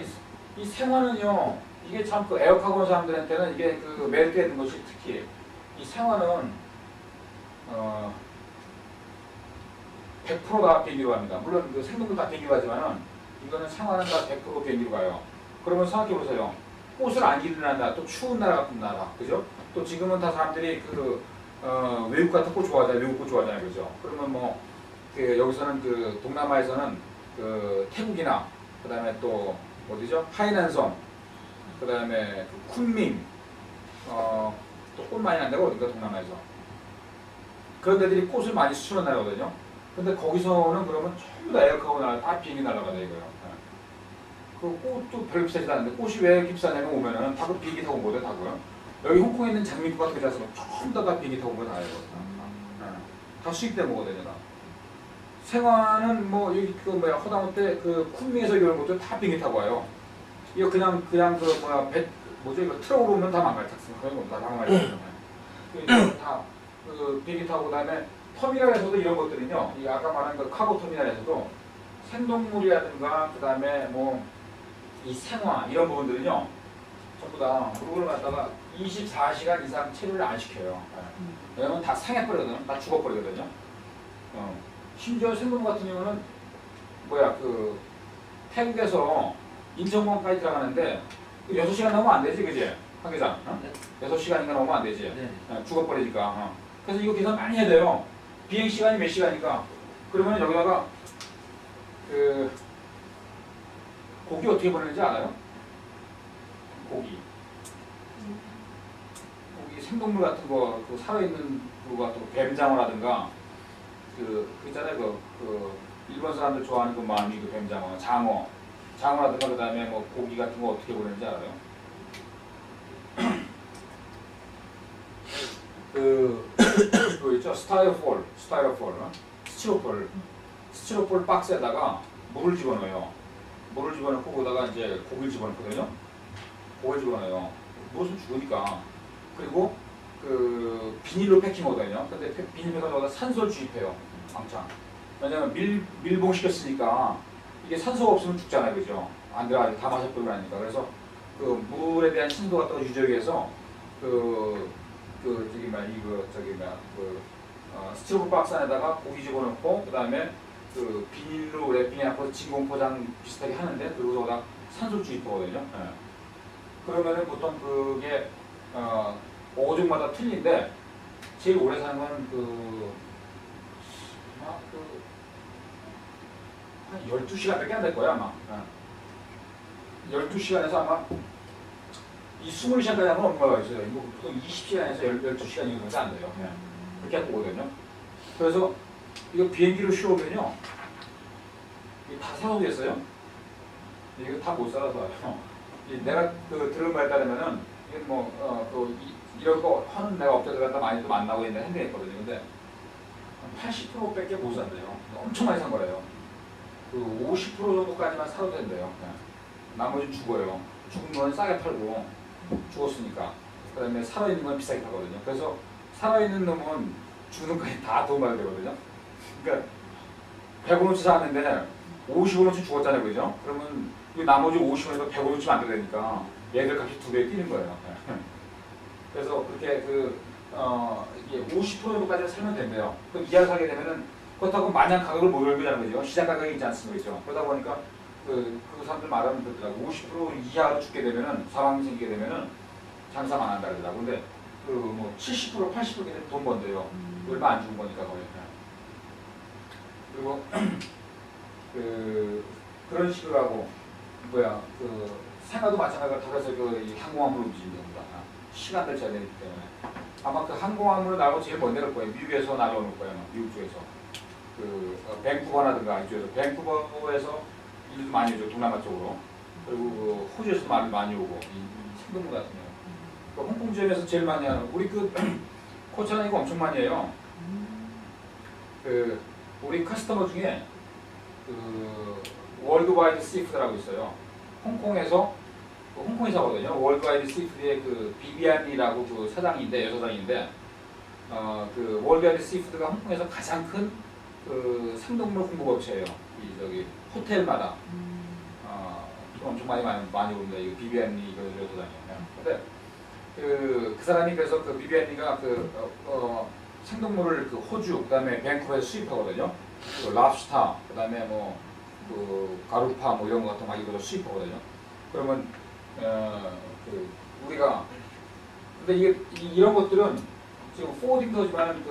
이 생화는요, 이게 참 에어카고 온 사람들한테는 이게 메리트가 있는 것이 특히 이 생화는 100%다 비행기로 갑니다. 물론 생동물 다 비행기로 가지만은 이거는 생화는 다 100% 비행기로 가요. 그러면 생각해 보세요. 꽃을 안 기르는 나라, 또 추운 나라 같은 나라, 그죠? 또 지금은 다 사람들이 외국 같은 꽃 좋아하잖아요. 외국 꽃 좋아하잖아요, 그죠? 그러면 뭐 여기서는 동남아에서는 태국이나 그다음에 또 어디죠? 하이난성, 그다음에 쿤밍, 또 꽃 많이 난다고 어딘가 동남아에서 그런 데들이 꽃을 많이 수출하는 나라거든요. 근데 거기서는 그러면 전부 다 에어컨 나라 다 비행기 날아가다 이거예요. 그 꽃도 별로 비싸지도 않은데 꽃이 왜 이렇게 비싸냐면 오면은 다 비행기 타고 온 거예요, 다 그요. 여기 홍콩에 있는 장미국 같은 거 있잖아요. 전부 다 비행기 타고 온 거 다 해요. 다 수입된 거거든요, 다. 생화는 뭐 여기 허다못해 쿤밍에서 이런 것도 다 비행기 타고 와요. 이거 그냥 이거 트럭으로 오면 다 망가요. 다 망가요. 다 비행기 타고 그다음에 터미널에서도 이런 것들은요. 이 아까 말한 카고 터미널에서도 생동물이라든가 그다음에 뭐 이 생화 이런 부분들은요. 전부 다 물건을 갖다가 24시간 이상 체류를 안 시켜요. 왜냐면 다 상해버리거든요. 다 죽어버리거든요. 심지어 생동물 같은 경우는 태국에서 인천공항까지 들어가는데 6시간 넘으면 안 되지, 그지? 하기장. 6시간인가 넘으면 안 되지. 죽어버리니까. 그래서 이거 계산 많이 해야 돼요. 비행 시간이 몇 시간이니까. 그러면 여기다가 고기 어떻게 보내는지 알아요? 고기 생동물 같은 거, 살아있는 거가 또 뱀장어라든가 있잖아요. 일본 사람들 좋아하는 마미 뱀장어, 장어라든가 그다음에 뭐 고기 같은 거 어떻게 보내는지 알아요? 있죠? 스티로폴 박스에다가 물을 집어넣어요. 물을 집어넣고 거기다가 이제 고기를 집어넣거든요. 고기를 집어넣어요. 물은 죽으니까. 그리고 비닐로 패킹하거든요. 근데 비닐 패킹하다가 산소를 주입해요. 왕창. 왜냐면 밀봉 시켰으니까 이게 산소가 없으면 죽잖아요, 그죠? 안 들어가죠. 다 마셔버리고 나니까. 그래서 물에 대한 신도 갖다가 유지하기 위해서 스티로폼 박스 안에다가 고기 집어넣고 그다음에 비닐로 랩핑해서 진공 포장 비슷하게 하는데 그리고 거기다 산소 주입하거든요. 그러면은 보통 그게 어종마다 틀린데 제일 오래 사는 건 한 12시간밖에 안 될 거야 아마. 12시간에서 아마 이 20시간까지 하면 업무가 있어요. 이거 보통 20시간에서 12시간 정도밖에 안 돼요. 그렇게 보거든요. 그래서 이거 비행기로 쉬어오면요. 이거 다 세워두겠어요. 이거 다 못 살아서 내가 그 들은 말에 따르면은 이게 이런 거 하는 내가 업자들 갖다 많이 또 만나고 있는데 핸드했거든요. 근데 80%밖에 못 산대요. 엄청 많이 산 거래요. 그 50% 정도까지만 사도 된대요. 나머지는 죽어요. 죽은 건 싸게 팔고 죽었으니까. 그 다음에 살아있는 건 비싸게 팔거든요. 그래서 살아있는 놈은 죽는 거에 다 도움받아야 되거든요. 그러니까 100원어치 샀는데 50원어치 죽었잖아요. 그죠? 그러면 그 나머지 50원에서 100원어치 만들어야 되니까 얘들 값이 2배 뛰는 거예요. 그래서 그렇게 이게 50% 정도까지 살면 된대요. 그럼 이하를 사게 되면은 그렇다고 마냥 가격을 못 올리자는 거죠. 시장 가격이 있지 않습니까? 그죠? 그러다 보니까 그 사람들 말하는 그렇더라고. 50% 이하로 죽게 되면은 사망이 생기게 되면은 장사만 안 한다 그러더라고. 근데 그 뭐 70% 80% 돈 번대요. 얼마 안 죽은 거니까 거의. 그리고 그런 식으로 하고 생활도 마찬가지로 다 그래서 이 항공화물을 움직입니다. 시간을 짜야 되기 때문에 아마 그 항공화물을 나가고 제일 먼 데일 거예요. 미국에서 날아오는 거예요. 미국 쪽에서 밴쿠버라든가 이쪽에서 밴쿠버에서 일도 많이 오죠. 동남아 쪽으로. 그리고 호주에서 많이 오고 이 생동물 같은 경우. 그 홍콩 지역에서 제일 많이 하는 우리 코차는 이거 엄청 많이 해요. 우리 커스터머 중에 월드와이드 시푸드라고 있어요. 홍콩에서 홍콩에서거든요. 월드와이드 시푸드의 비비안이라고 사장인데 여사장인데 그 월드와이드 시푸드가 홍콩에서 가장 큰 생동물 공급업체예요. 저기 호텔마다 엄청 많이 옵니다. 이거 비비안이 여사장이에요. 근데 그 사람이 그래서 비비안이가 생동물을 호주 그다음에 밴쿠버에서 수입하거든요. 랍스타 그다음에 가루파 이런 거 같은 거 이거 수입하거든요. 그러면 우리가 근데 이런 것들은 지금 포워딩도지만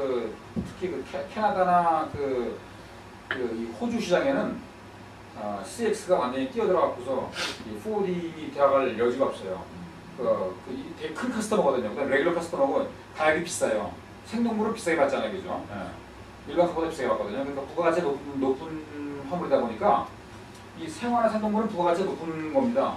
특히 캐나다나 이 호주 시장에는 CX가 완전히 뛰어들어갖고서 이 포워딩이 들어갈 여지가 없어요. 되게 큰 커스터머거든요. 그다음 레귤러 커스터머고 가격이 비싸요. 생동물은 비싸게 받잖아요, 그죠? 일반 거보다 비싸게 받거든요. 그러니까 부가가치가 높은 화물이다 보니까 이 생화나 생동물은 부가가치가 높은 겁니다.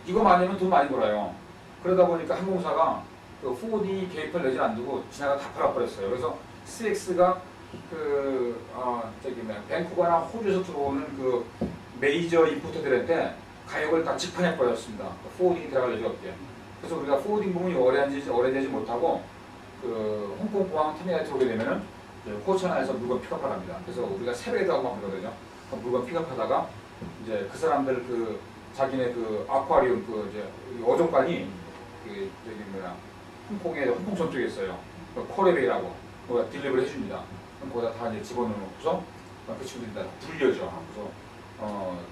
이거 많이 하면 돈 많이 벌어요. 그러다 보니까 항공사가 포워딩 계획을 내지 안 두고 지나가 다 팔아버렸어요. 그래서 CX가 밴쿠버나 호주에서 들어오는 메이저 임포터들한테 가격을 다 직판해 버렸습니다. 포워딩이 들어갈 여지가 없게. 그래서 우리가 포워딩 부분이 오래되지 못하고 홍콩 공항 터미널에 들어오게 되면은 호천안에서 물건 픽업을 합니다. 그래서 우리가 새벽에도 하고 하거든요. 물건 픽업하다가 이제 그 사람들 자기네 아쿠아리움 어종관이 홍콩 쪽에 있어요. 코레베이라고 딜리버리 해줍니다. 그럼 거기다 다 이제 집어넣고서 그 친구들이 다 불려줘.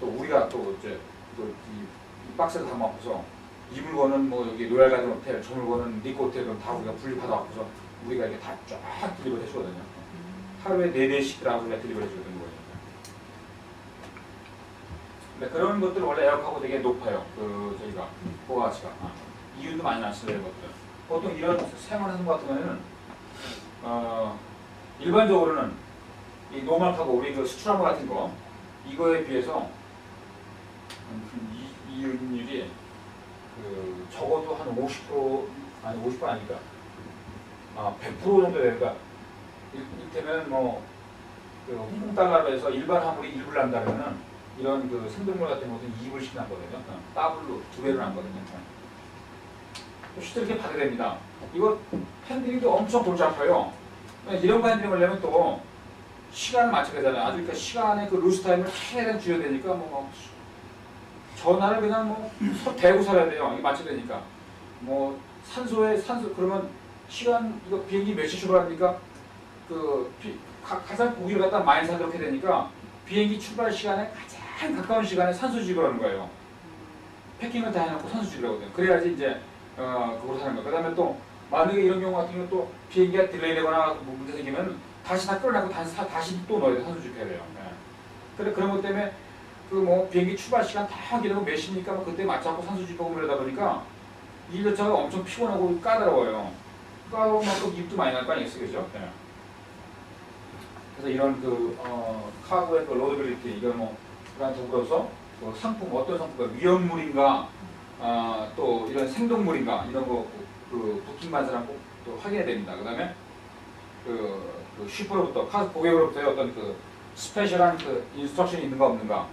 또 우리가 이 박스를 담아서 이 물건은 여기 로얄 가든 호텔, 저 물건은 니코 호텔 다 우리가 분리받아갖고서 우리가 이렇게 다 쫙 딜리버리 해주거든요. 하루에 4대씩 우리가 딜리버리 해주거든요. 근데 그런 것들은 원래 에어하고 되게 높아요. 저희가 부가가치가 이윤도 많이 났어요. 이런 것들. 보통 이런 생활하는 것 같으면은 일반적으로는 이 노멀하고 우리 수출한 거 같은 거 이거에 비해서 이윤율이 적어도 한 50% 아니 50% 아니까 100% 정도 되니까 이를테면 홍콩 달러로 해서 일반 화물이 1불 난다 그러면 이런 생동물 같은 것도 2불씩 남거든요. 더블로 2배로 남거든요. 실제로 이렇게 받아야 됩니다. 이거 핸들링도 엄청 골치 아파요. 이런 거 핸들링 하려면 또 시간을 맞춰야 되잖아요. 아주 시간에 루스 타임을 최대한 줄여야 되니까 전화를 그냥 대고 살아야 돼요. 이게 맞춰야 되니까. 산소 그러면 시간 이거 비행기 몇 시 출발합니까? 가장 고기를 갖다 많이 사 그렇게 되니까 비행기 출발 시간에 가장 가까운 시간에 산소 주입을 하는 거예요. 패킹을 다 해놓고 산소 주입을 하거든요. 그래야지 이제 그걸 사는 거예요. 그 다음에 또 만약에 이런 경우 같은 경우 또 비행기가 딜레이 되거나 문제 생기면 다시 다 끌어내고 다시 또 넣어야 돼. 산소 주입해야 돼요. 그런 것 때문에 그 뭐 비행기 출발 시간 다 확인하고 몇 시니까 뭐 그때 맞춰갖고 산소 주입하고 이러다 보니까 일교차가 엄청 피곤하고 까다로워요. 까다로운 만큼 입도 많이 날 거 아니겠어요, 그죠? 네. 그래서 이런 카고의 그 로드빌리티 이걸 뭐 그런 더불어서 그 상품 어떤 상품가 위험물인가 또 이런 생동물인가 이런 거 그 부킹 반사랑 꼭 또 확인해야 됩니다. 그다음에 그 슈퍼로부터 고객으로부터의 어떤 그 스페셜한 그 인스트럭션이 있는가 없는가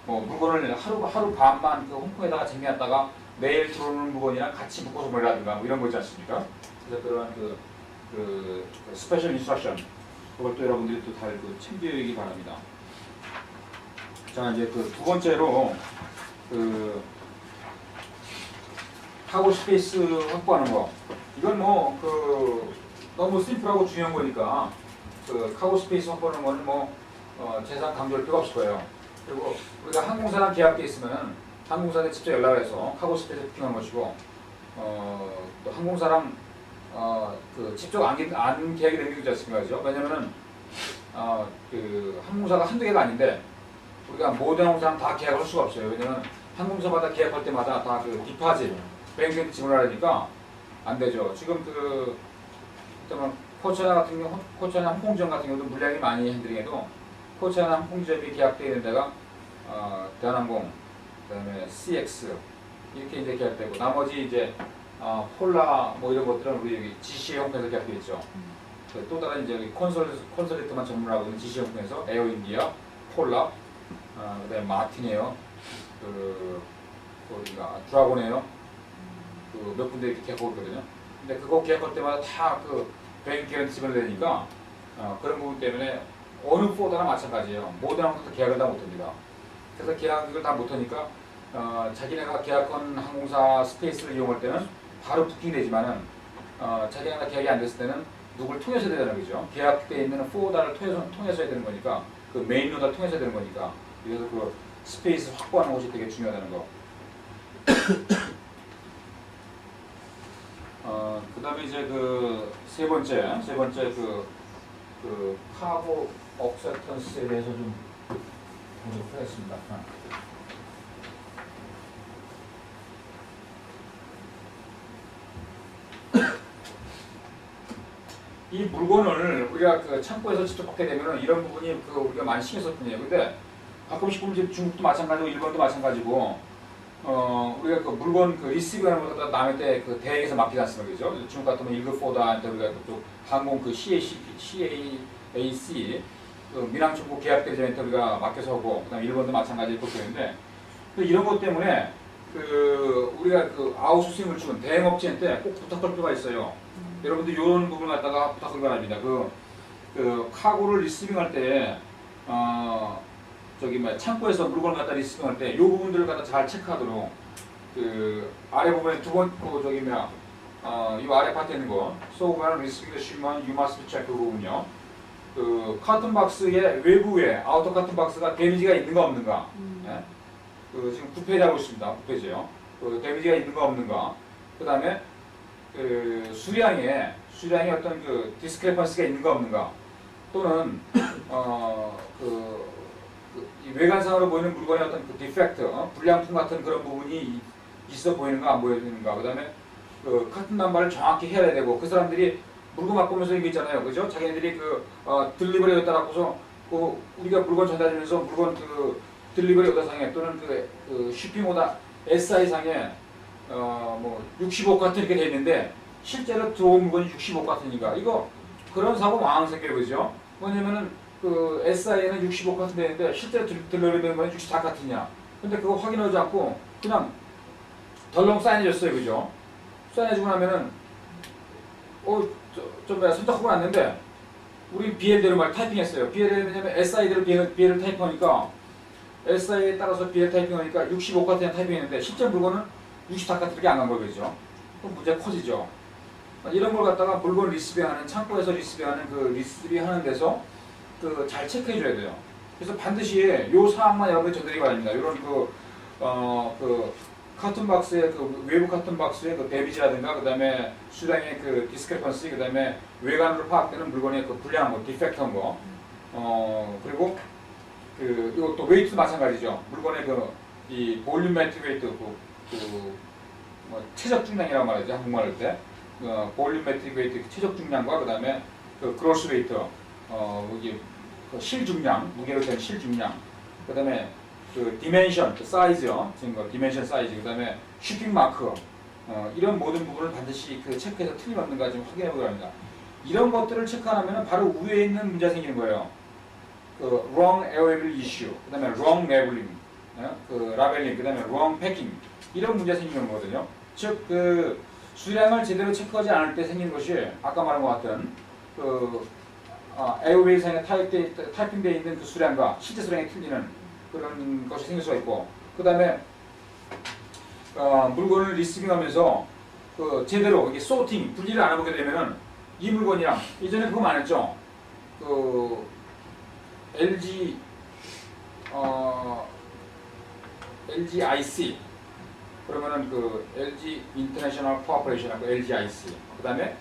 뭐 물건을 하루 반만 그 홍콩에다가 쟁여놨다가 내일 들어오는 물건이랑 같이 묶어서 보내라든가 뭐 이런 거 있지 않습니까? 그래서 그런 그 스페셜 인스트럭션 그것도 여러분들이 또 잘 챙기기 바랍니다. 자 이제 그 두 번째로 그 카고 스페이스 확보하는 거 이건 뭐 너무 심플하고 중요한 거니까 그 카고 스페이스 확보하는 거는 뭐 재산 강조할 필요가 없을 거예요. 그리고 우리가 항공사랑 계약돼 있으면은 항공사한테 직접 연락을 해서 카고 스페이스 부팅하는 것이고 또 항공사랑 그 직접 안 계약이 되는 게 있지 않습니까? 그죠? 왜냐면은 그 항공사가 한두 개가 아닌데 우리가 모든 항공사랑 다 계약을 할 수가 없어요. 왜냐면 항공사마다 계약할 때마다 다 그 디파짓 뱅크에 지원하니까 안 되죠. 지금 코치아나 같은 경우, 코치아나 항공지원 같은 경우도 물량이 많이 핸들링해도 코치아나 항공지원이 계약되어 있는 데가 대한항공, 그다음에 CX 이렇게 이제 계약되고 나머지 이제 폴라 뭐 이런 것들은 우리 여기 GCA 항공에서 계약되어 있죠. 또 다른 이제 콘솔리트만 전문하고 있는 GCA 항공에서 에어인디아, 폴라, 그다음에 마틴에어, 어디가 드라곤에어 몇 군데 이렇게 계약하고 있거든요. 근데 그거 계약할 때마다 다 뱅크 기런티를 내니까 그런 부분 때문에 어느 포드나 마찬가지예요. 모든 항공사 계약을 다 못합니다. 그래서 계약을 다 못하니까 자기네가 계약한 항공사 스페이스를 이용할 때는 바로 부팅되지만은 자기네가 계약이 안 됐을 때는 누굴 통해서 해야 되는 거죠. 계약돼 있는 포다를 통해서 해야 되는 거니까 그 메인 로드를 통해서 해야 되는 거니까 그래서 그 스페이스 확보하는 것이 되게 중요하다는 거. 그 다음에 이제 세 번째 카보 억셉턴스에 대해서 좀 보도록 하겠습니다. 이 물건을 우리가 창고에서 직접 받게 되면 이런 부분이 우리가 많이 신경 썼던 일이에요. 근데 가끔씩 보면 중국도 마찬가지고 일본도 마찬가지고 우리가 물건 리시브하는 것보다 남의 때 대행에서 맡기지 않습니까? 그죠? 중국 같으면 1급 포다한테 우리가 그쪽 항공 CAC 민항 중국 계약될 전에 우리가 맡겨서 하고 그다음 일본도 마찬가지로 그렇게 되는데 이런 것 때문에 우리가 아웃소싱을 주는 대행업체한테 꼭 부탁할 필요가 있어요. 여러분들 이런 부분을 갖다가 부탁을 바랍니다. 카고를 리시빙할 때 창고에서 물건을 갖다 리시빙할 때 이 부분들을 갖다 잘 체크하도록 아래 부분에 이 아래 파트에 있는 거 So when receiving the shipment, you must check 그 부분요. 카톤 박스의 외부에 아우터 카톤 박스가 데미지가 있는가 없는가. 예? 지금 9페이지 하고 있습니다. 9페이지요. 데미지가 있는가 없는가. 그 다음에 수량에 어떤 디스크레펀스가 있는가 없는가. 또는 이 외관상으로 보이는 물건의 어떤 디펙트, 불량품 같은 그런 부분이 있어 보이는가 안 보이는가. 그 다음에 카튼 남발을 정확히 해야 되고 그 사람들이 물건 바꾸면서 이거 있잖아요, 그죠? 자기네들이 딜리버리 여기다 갖고서 우리가 물건 전달하면서 물건 딜리버리 오다상에 또는 쇼핑 오다 SI 상에 뭐 65 같은 이렇게 돼 있는데 실제로 들어온 물건이 65 같으니까 이거 그런 사고 망한 생겨요, 그죠? 뭐냐면은 SI에는 65 같은 데 있는데 실제로 딜리버리 되는 건 64 같으냐? 근데 그거 확인하지 않고 그냥 덜렁 사인해줬어요, 그죠? 사인해주고 나면은 선택하고 났는데 우리 BL대로 말 타이핑했어요. BL을 왜냐면 SI대로 BL을 타이핑하니까 SI에 따라서 BL 타이핑하니까 65 같은 타이핑했는데 실제 물건은 64 같은 게 안 간 거예요, 그죠? 그럼 문제 커지죠. 이런 걸 갖다가 물건 리시빙하는 창고에서 리시빙하는 리시빙하는 데서 잘 체크해 줘야 돼요. 그래서 반드시 요 사항만 여러분이 전달이 바랍니다. 이런 카톤 박스의 외부 카톤 박스의 데미지라든가 그다음에 수량의 디스크레펀시 그다음에 외관으로 파악되는 물건의 불량한 거, 디펙트한 거, 그리고 그 이것도 웨이트도 마찬가지죠. 물건의 이 볼륨메트릭 웨이트 뭐 최적 중량이라고 말하죠. 한국말 할 때 볼륨메트릭 웨이트 최적 중량과 그다음에 그 그로스 웨이트 이게 그 실중량 무게로 된 실중량 그다음에 그 디멘션 그 사이즈요. 지금 그 디멘션 사이즈 그다음에 shipping 마크 이런 모든 부분을 반드시 그 체크해서 틀림없는가 좀 확인해 보려고 합니다. 이런 것들을 체크 안 하면 바로 위에 있는 문제가 생기는 거예요. 그 wrong arrival issue, 그 다음에 wrong labeling, 그 라벨링, 그 다음에 wrong packing 이런 문제가 생기는 거거든요. 즉, 그 수량을 제대로 체크하지 않을 때 생기는 것이 아까 말한 것 같은 그 에어웨이상에 타이핑되어 있는 그 수량과 실제 수량이 틀리는 그런 것이 생길 수가 있고 그 다음에 물건을 리스팅하면서 그 제대로 이게 소팅, 분리를 안 해보게 되면은 이 물건이랑 예전에 그거 많았죠. 그 LG IC 그러면은 그 LG 인터내셔널 코퍼레이션하고 LG IC 그다음에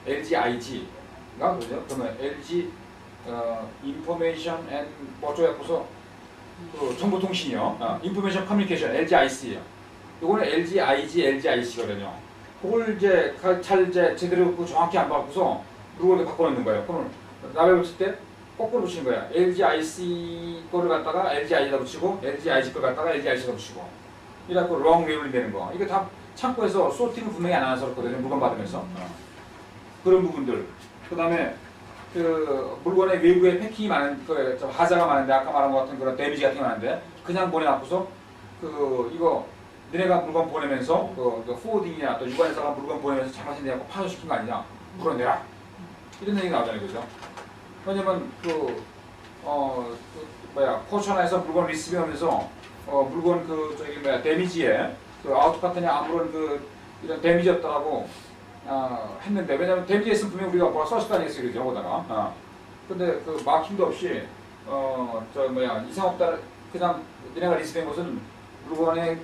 LG IG가 그죠? 그러면 LG 인포메이션 앤 뭐죠? 갖고서 그 정보통신이요. 인포메이션 커뮤니케이션 LG IC예요. 이거는 LG IG, LG IC거든요. 그걸 이제 제대로 정확히 안 받고서 물건을 바꿔놓는 거예요. 그러면 라벨 붙일 때 거꾸로 붙이는 거야. LG IC 거를 갖다가 LG IG에다 붙이고 LG IG 걸 갖다가 LG IC에다 붙이고 이래갖고 wrong labeling 되는 거. 이게 다 창고에서 소팅을 분명히 안 하는 그렇거든요. 물건 받으면서 그런 부분들. 그 다음에 그 물건의 외부에 패킹이 많은 그 하자가 많은데 아까 말한 것 같은 그런 데미지 같은 게 많은데 그냥 보내놓고서 그 이거 너네가 물건 보내면서 그 포워딩이나 또 유관회사가 물건 보내면서 잘못했냐고 파손시킨 거 아니냐 물어내라 이런 얘기 나오잖아요, 그죠? 왜냐면 포천에서 물건 리시빙하면서 물건 데미지에 그 아웃 파트에 아무런 이런 데미지 없다라고 했는데 왜냐면 데미지 있으면 분명 우리가 뭐라 썼을 거 아니겠어요, 그죠? 거다가 근데 그 마킹도 없이 이상 없다 그냥 너네가 리시빙한 것은 물건에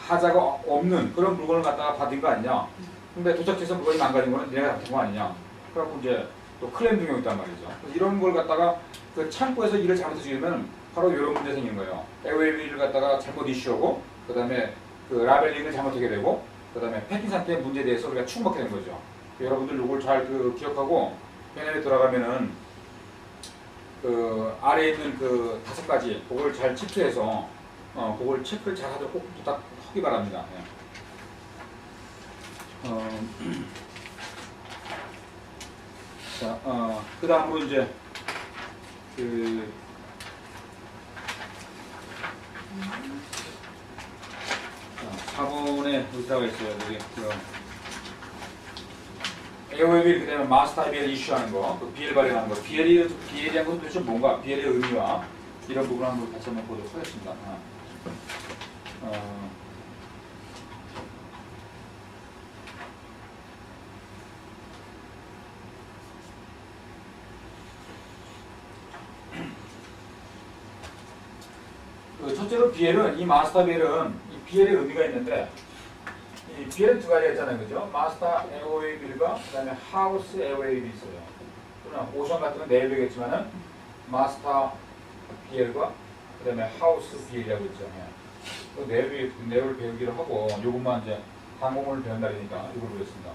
하자가 없는 그런 물건을 갖다가 받은 거 아니냐? 근데 도착해서 물건이 망가진 거는 너네가 잡힌 거 아니냐? 그래갖고 이제 또 클레임 등용이 있단 말이죠. 그래서 이런 걸 갖다가 그 창고에서 일을 잘못해주면 바로 이런 문제 생기는 거예요. 에어웨이를 갖다가 잘못 이슈하고 그 다음에 그 라벨링을 잘못하게 되고 그 다음에 패킹 상태의 문제에 대해서 우리가 충격받게 되는 거죠. 여러분들 이걸 잘 기억하고 패널에 들어가면은 그 아래에 있는 그 5가지 그걸 잘 체크해서 그걸 체크를 잘 하도록 꼭 부탁하기 바랍니다. 자, 그 다음으로 이제 자, 4번에 의사가 있어요. 여기 에어웨이 그 다음에 마스터 BL 이슈하는 거, 그 BL 발행하는 거, BL이란 건 도대체 뭔가, BL의 의미와 이런 부분을 한번 다시 한번 보도록 하겠습니다. 첫째로 BL은 이 마스터 BL은 이 BL의 의미가 있는데 이 BL은 2가지가 있잖아요, 그죠? 마스터 에어웨이 빌과 그다음에 하우스 에어웨이 빌이 있어요. 또는 오션 같은 건 내일 배우겠지만은 마스터 BL과 그다음에 하우스 BL이라고 있죠. 내일 배우기로 하고 요것만 이제 항공을 배운 날이니까 이걸 보겠습니다.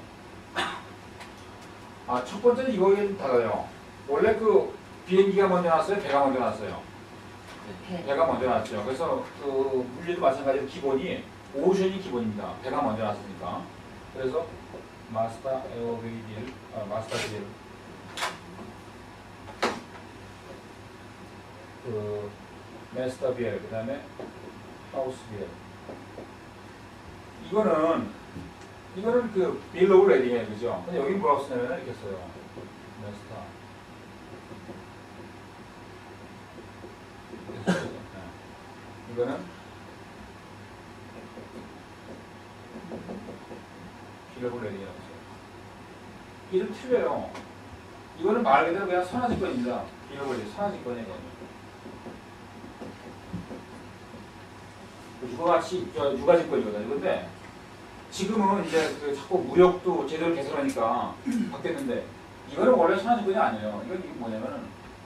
첫 번째는 이거에 좀 달라요. 원래 그 비행기가 먼저 나왔어요, 배가 먼저 나왔어요. 배가 먼저 나왔죠. 그래서 그 물리도 마찬가지로 기본이 오션이 기본입니다. 배가 먼저 나왔으니까. 그래서 마스터 에어웨이 빌, 마스터 빌, 그 마스터 빌, 그다음에 하우스 빌. 이거는 그 빌 오브 레딩이에요, 그죠? 근데 여기 뭐라고 쓰냐면 이렇게 써요. 마스터. 이거는 빌 오브 레딩이라고 써요. 이름 틀려요. 이거는 말 그대로 그냥 선화증권입니다. 빌 오브 레딩 선화증권이에요. 유가증권이거든요. 근데 지금은 이제 그 자꾸 무역도 제대로 개선하니까 바뀌었는데 이거는 원래 선화증권이 아니에요. 이게 뭐냐면은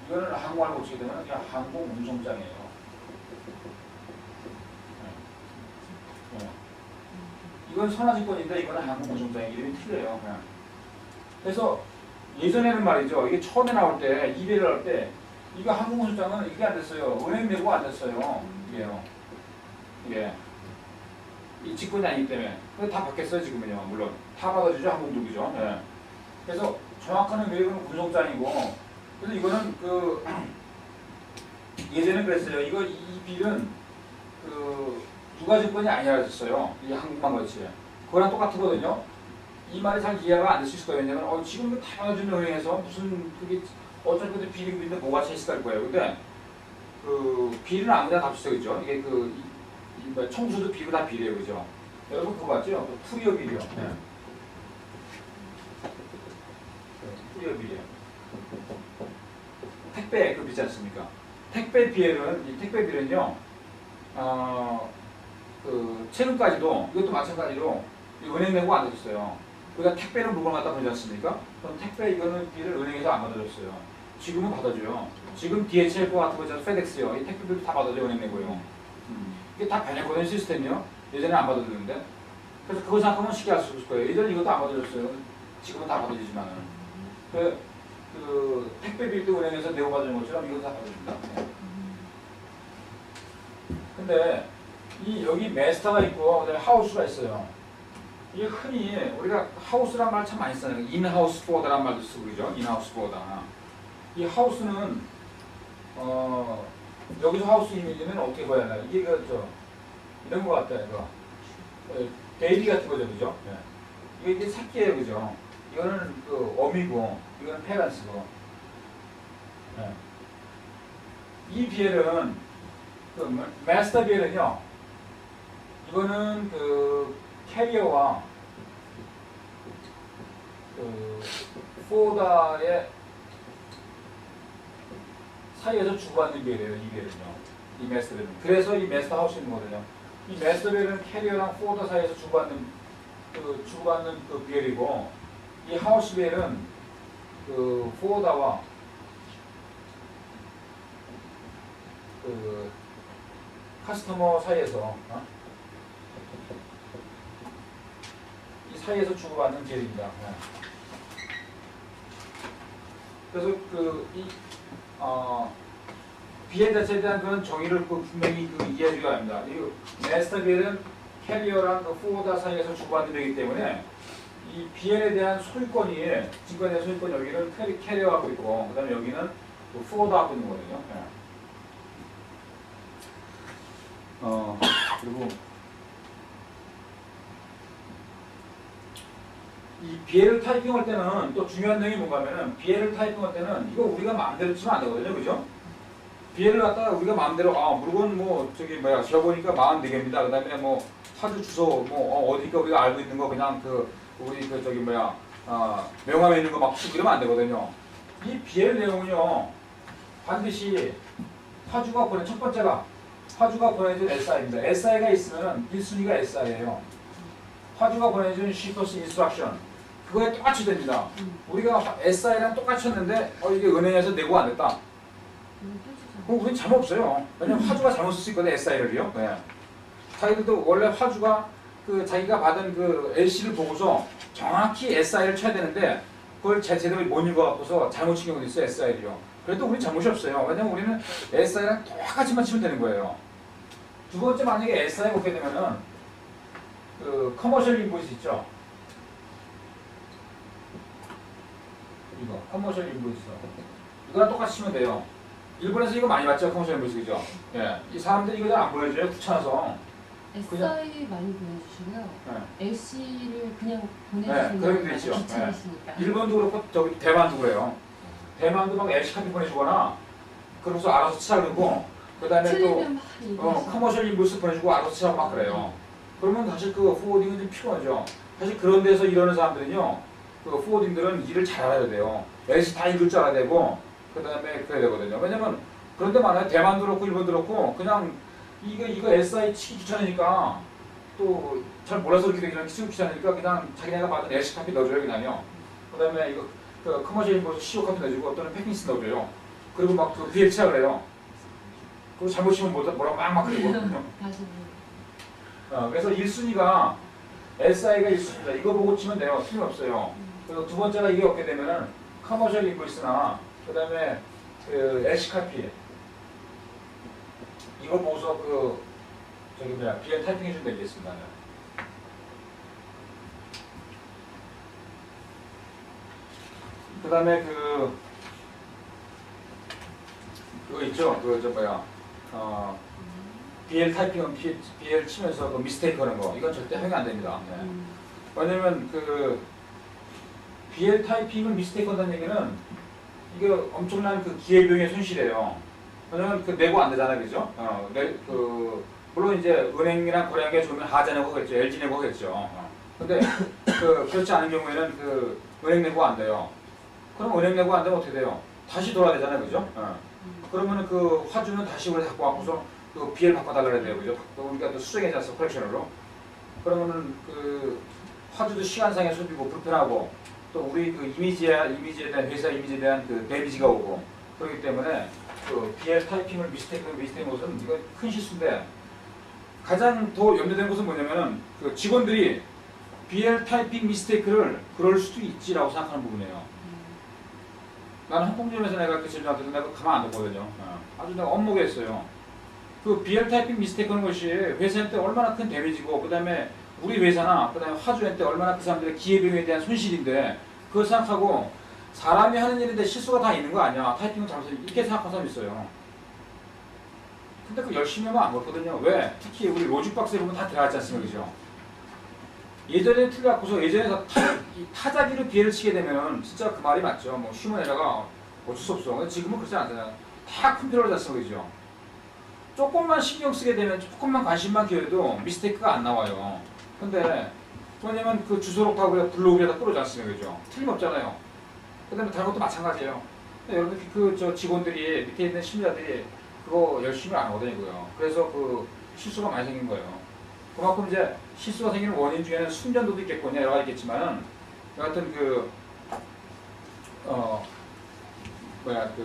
이거는 한국말로 어떻게 되면 그냥 항공운송장이에요. 네. 이건 선화증권인데 이거는 항공운송장 이름이 틀려요. 그냥. 그래서 예전에는 말이죠. 이게 처음에 나올 때 이베를 할 때 이거 항공운송장은 이게 안 됐어요. 은행 내고가 안 됐어요. 이게요. 이게 이 직권이 아니기 때문에. 근데 다 바뀌었어요 지금은요. 물론 다 받아주죠 항공족이죠. 네. 그래서 정확한 외국은 운송장이고. 그래서 이거는 그 예전에 그랬어요. 이 빌은 그 유가증권이 아니라 했어요. 이 한국만 그렇지. 그거랑 똑같거든요. 이 말이 잘 이해가 안 될 수 있을 거예요. 왜냐면 지금 이거 다 받아주는 은행에서 무슨 그게 어차피 근데 비리인데 뭐가 차 있을 거예요. 근데 그 비리는 아무데나 다 비슷해요, 그죠? 이게 뭐 청소도 비리고 다 비리예요, 그죠? 여러분 그거 봤죠? 그 쿠리어 비리요. 네. 쿠리어 비리요. 택배 그 있지 않습니까? 택배 비엘은 이 택배 비엘은요. 그 최근까지도 이것도 마찬가지로 은행 내고 안 해줬어요. 그러니까 택배는 물건 갖다 보내지 않습니까? 그럼 택배 이거는 비를 은행에서 안 받아줬어요. 지금은 받아줘요. 지금 DHL 같은 거 있잖아요. 페덱스요. 이 택배비도 다 받아줘요. 은행 내고요. 이게 다 변했거든요. 시스템이요. 예전에 안 받아주는데. 그래서 그거 생각하면 쉽게 알 수 있을 거예요. 예전에 이것도 안 받아줬어요. 지금은 다 받아주지만은. 그 택배비도 은행에서 내고 받아주는 것처럼 이것도 다 받아줍니다. 근데 여기 메스터가 있고 그다음에 하우스가 있어요. 이게 흔히 우리가 하우스란 말 참 많이 쓰잖아요. 인하우스 보어다란 말도 쓰고 그러죠. 인하우스 보어다. 이 하우스는 여기서 하우스 이미지는 어떻게 봐야 하나요? 이게 이런 거 같아요. 이거 베이비 같은 거죠, 그죠? 네. 이게 새끼예요, 그죠? 이거는 그 어미고 이거는 페란스고. 네. 이 비엘은 그 마스터 비엘은요. 이거는 그 캐리어와 그 포다의 사이에서 주고받는 비엘이에요. 이 비엘은요. 이 마스터 비엘은. 그래서 이 마스터 하우스 있는 거거든요. 이 마스터 비엘은 캐리어랑 포다 사이에서 주고받는 그 비엘이고, 이 하우스 비엘은 그 포다와 그 커스터머 사이에서 이 사이에서 주고받는 비엘입니다. 그래서 비엘 자체에 대한 그런 정의를 분명히 이해해줘야 합니다. 이 마스터 비엘은 캐리어랑 그 포다 사이에서 주고받는 비엘이기 때문에 이 비엘에 대한 소유권이 증권에 대한 소유권 여기는 캐리어하고 있고, 그 다음에 여기는 그 포다하고 있는 거거든요. 그리고 이 BL을 타이핑할 때는 또 중요한 내용이 뭔가 하면은 BL을 타이핑할 때는 이거 우리가 마음대로 치면 안 되거든요. 그죠? BL을 갖다가 우리가 마음대로 물건 지어보니까 44개입니다. 그 다음에 사주 주소 어디니까 우리가 알고 있는 거 그냥 명함에 있는 거 막 치고 이러면 안 되거든요. 이 BL 내용은요. 반드시 첫 번째가 화주가 보내준 SI입니다. SI가 있으면 1순위가 SI예요. 화주가 보내준 Shippers Instruction 그거에 똑같이 됩니다. 우리가 SI랑 똑같이 했는데 이게 은행에서 내고 안 됐다. 그럼 우리는 잘못 없어요. 왜냐면 화주가 잘못 쓸 수 있거든요. SI를요. 네. 자기들도 원래 화주가 자기가 받은 그 LC를 보고서 정확히 SI를 쳐야 되는데 그걸 제대로 못 읽어갖고서 잘못 친 경우도 있어요. SI를요. 그래도 우리는 잘못이 없어요. 왜냐면 우리는 SI랑 똑같이만 치면 되는 거예요. 두 번째 만약에 SI가 오게 되면은 그 커머셜 인보이스 있죠. 이거 커머셜 인보이스 이거랑 똑같이 치면 돼요. 일본에서 이거 많이 봤죠. 커머셜 인보이스 그죠? 예, 이 사람들이 이거 잘 안 보여줘요. 귀찮아서. SI 많이 보내주시고요. 네. LC를 그냥 네, 보내주시는 그런 거 게 있죠. 귀찮으시니까. 일본도 그렇고 대만도 그래요. 대만도 막 LC 카피 보내주거나 그러고서 알아서 치자 그러고 그 다음에 또 틀리면 막 얘기하시고. 커머셜 인보이스 보내주고 알아서 치자고 막 그래요. 그러면 사실 그 포워딩은 좀 필요하죠. 사실 그런 데서 이러는 사람들은요, 그 포워딩들은 일을 잘 알아야 돼요. LC 다 읽을 줄 알아야 되고, 그 다음에 그래야 되거든요. 왜냐면 그런 데 많아요. 대만도 그렇고 일본도 그렇고 그냥 이거 SI 치기 귀찮으니까 또 잘 몰라서 그렇게 그냥 치기 귀찮으니까 그냥 자기네가 받은 LC 카피 넣어줘요 그냥요. 그 다음에 이거 그 커머셜 인보이스 CO 카피 넣어주고 어떤 패킹스 넣어줘요. 그리고 막 그 BL치라 그래요. 그리고 잘못 치면 뭐라고 막 그러고. 다시 그래서 1순위가 SI가 1순위다. 이거 보고 치면 돼요. 틀림없어요. 그리고 두 번째가 이게 없게 되면은 커머셜 인보이스나 그 다음에 그 LC카피 이거 보고서 그 저기 뭐야 BL 타이핑 해주면 되겠습니다. 그 다음에 그거 있죠. 그 저 뭐야 BL 타이핑은 BL 치면서 그 미스테이크 하는 거 이건 절대 허용이 안 됩니다. 네. 왜냐면 그 BL 타이핑을 미스테이크 한다는 얘기는 이게 엄청난 그 기회비용의 손실이에요. 왜냐면 그 내고 안 되잖아요, 그죠? 물론 이제 은행이랑 거래하는 게 좋으면 하자 내고 하겠죠, LG 내고 하겠죠. 근데 그렇지 않은 경우에는 그 은행 내고 안 돼요. 그럼 은행 내고 안 되면 어떻게 돼요? 다시 돌아야 되잖아요, 그죠? 그러면은 그 화주는 다시 우리 갖고 와서 그 BL 바꿔달라 그래야 돼요, 그죠? 우리가 또 수정해지 않았어, 컬렉션으로. 그러면은 그 화주도 시간상의 소비고 불편하고 또 우리 그 이미지에 대한 회사 이미지에 대한 그 데미지가 오고 그렇기 때문에 그 BL 타이핑을 미스테이크는 것은 이건 큰 실수인데 가장 더 염려되는 것은 뭐냐면은 그 직원들이 BL 타이핑 미스테이크를 그럴 수도 있지라고 생각하는 부분이에요. 나는 홍콩점에서 내가 그 질문한테 내가 가만 안 뒀거든요. 아주 내가 업무겠어요. 그 BL 타이핑 미스테이크는 것이 회사한테 얼마나 큰 데미지고 그 다음에 우리 회사나 그 다음에 화주한테 얼마나 그 사람들의 기회비용에 대한 손실인데 그걸 생각하고 사람이 하는 일인데 실수가 다 있는 거 아니야. 타이핑은 잘못해 이렇게 생각하는 사람 있어요. 근데 그 열심히 하면 안 그렇거든요. 왜? 특히 우리 로직박스에 보면 다 들어갔지 않습니까? 그죠? 예전에 틀려갖고서 예전에 타자기로 비애를 치게 되면 진짜 그 말이 맞죠. 뭐 휴먼에다가 어쩔 수 없어. 근데 지금은 그렇지 않잖아요. 다 컴퓨터로 잤으면 그죠? 조금만 신경 쓰게 되면 조금만 관심만 기울여도 미스테이크가 안 나와요. 근데 뭐냐면 그 주소록하고 블로그에다 끌어지 않습니까? 그죠? 틀림없잖아요. 그 다음에 다른 것도 마찬가지예요. 여러분 그 직원들이 밑에 있는 심리자들이 그거 열심히 안 하거든요. 그래서 그 실수가 많이 생긴 거예요. 그만큼 이제 실수가 생기는 원인 중에는 숙련도도 있겠거냐 여러 가지 있겠지만은 여하튼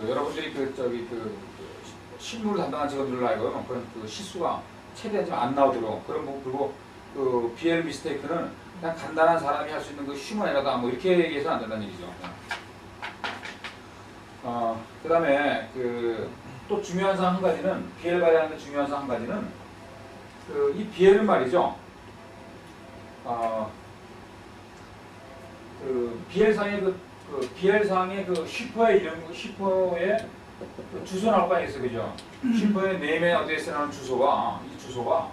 여러분들이 실무를 담당한 직원들로 하여금 그런 그 실수가 최대한 좀 안 나오도록 그리고 그 BL 미스테이크는 그냥 간단한 사람이 할 수 있는 그 휴먼 에러다 뭐 이렇게 얘기해서는 안 된다는 얘기죠. 그 다음에 또 중요한 사항 한 가지는 BL 발행하는 데 중요한 사항 한 가지는 이 BL은 말이죠. BL상의 그 슈퍼의 이름, 슈퍼의 그 주소 나올 거 아니겠어요, 그죠? 슈퍼의 네임에 어디에 쓰는 주소가 이 주소가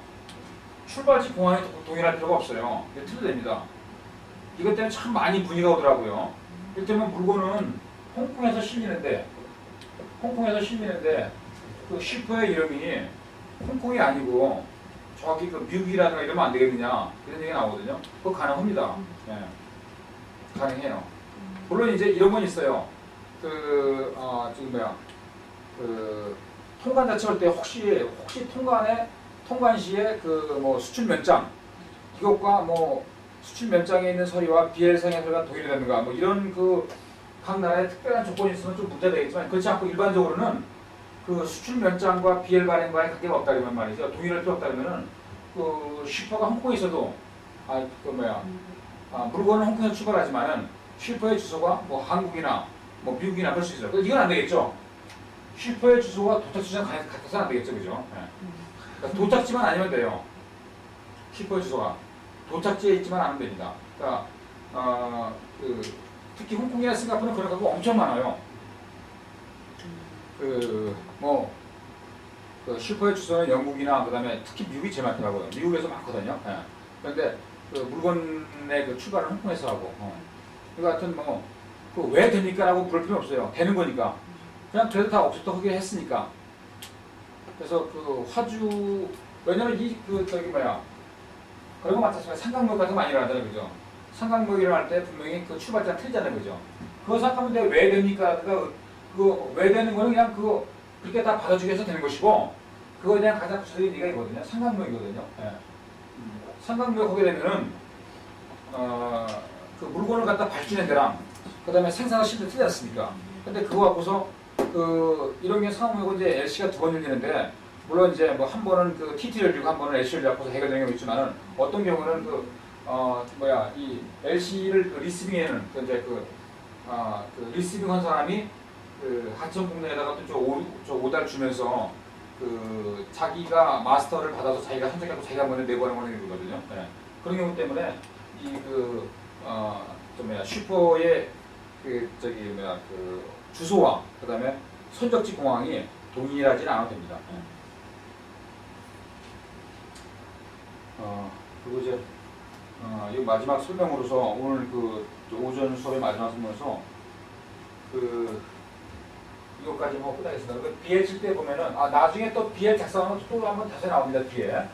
출발지 공항에 동일할 필요가 없어요. 이게 틀도 됩니다. 이것 때문에 참 많이 문의가 오더라고요. 이를테면 물건은 홍콩에서 실리는데 그 슈퍼의 이름이 홍콩이 아니고 저기 그 미국이라든가 이러면 안 되겠느냐 이런 얘기가 나오거든요. 그거 가능합니다. 네. 가능해요. 물론 이제 이런 건 있어요. 통관 자체 할 때 혹시 통관 시에 수출 면장 이것과 수출 면장에 있는 서류와 BL상의 서류가 동일하든가 이런 각 나라의 특별한 조건이 있으면 좀 문제가 되겠지만 그렇지 않고 일반적으로는 그 수출 면장과 BL 발행과의 관계가 없다 그러면 말이죠. 동일할 필요 없다 그러면은 슈퍼가 홍콩에 있어도 물건은 홍콩에서 출발하지만은 슈퍼의 주소가 한국이나 미국이나 그럴 수 있어요. 이건 안 되겠죠. 슈퍼의 주소가 도착 지점 같아서는 안 되겠죠, 그죠? 네. 그러니까 도착지만 아니면 돼요. 슈퍼의 주소가 도착지에 있지만 않으면 됩니다. 그러니까 특히 홍콩이나 싱가포르는 그런 경우가 엄청 많아요. 슈퍼의 주소는 영국이나 그다음에 특히 미국이 제일 많더라고요. 미국에서 많거든요. 네. 그런데 물건의 출발은 홍콩에서 하고. 이거 같은 왜 됩니까라고 물을 필요 없어요. 되는 거니까. 그냥 그래도 다 없었던 하게 했으니까. 그래서 화주 왜냐면 그런 거 마찬가지로 상강목 같은 거 많이 일어나잖아요, 그죠? 상강목 일어날 때 분명히 출발자가 틀리잖아요, 그죠? 그거 생각하면 돼. 왜 됩니까? 그거 왜 되는 거는 그냥 그렇게 다 받아주게 해서 되는 것이고 그거에 대한 가장 구체적인 얘기가 이거든요. 상강목이거든요. 예. 상강목에 거기에 되면은 그 물건을 갖다 밝히는 데랑 그 다음에 생산할 시도 틀리지 않습니까? 근데 그거 갖고서 그 이런 게 상황이고 이제 LC가 두 번 열리는데 물론 이제 뭐 한 번은 그 TT를 열리고 한 번은 LC를 열려서 해결되는 경우 있지만은 어떤 경우는 이 LC를 그 리시빙에는 그 이제 그 리시빙한 사람이 그 하청 공략에다가 또 오달 주면서 그 자기가 마스터를 받아서 자기가 선택하고 자기가 먼저 내보내는 거거든요. 네. 그런 경우 때문에 슈퍼의 그 주소와 그다음에 선적지 공항이 동일하지는 않아도 됩니다. 그리고 이제 이 마지막 설명으로서 오늘 그 오전 수업의 마지막 설명으로서 이것까지 뭐 끝나겠습니다. 그 BL 칠 때 보면은 나중에 또 BL 작성하면 또 한번 다시 나옵니다. 뒤에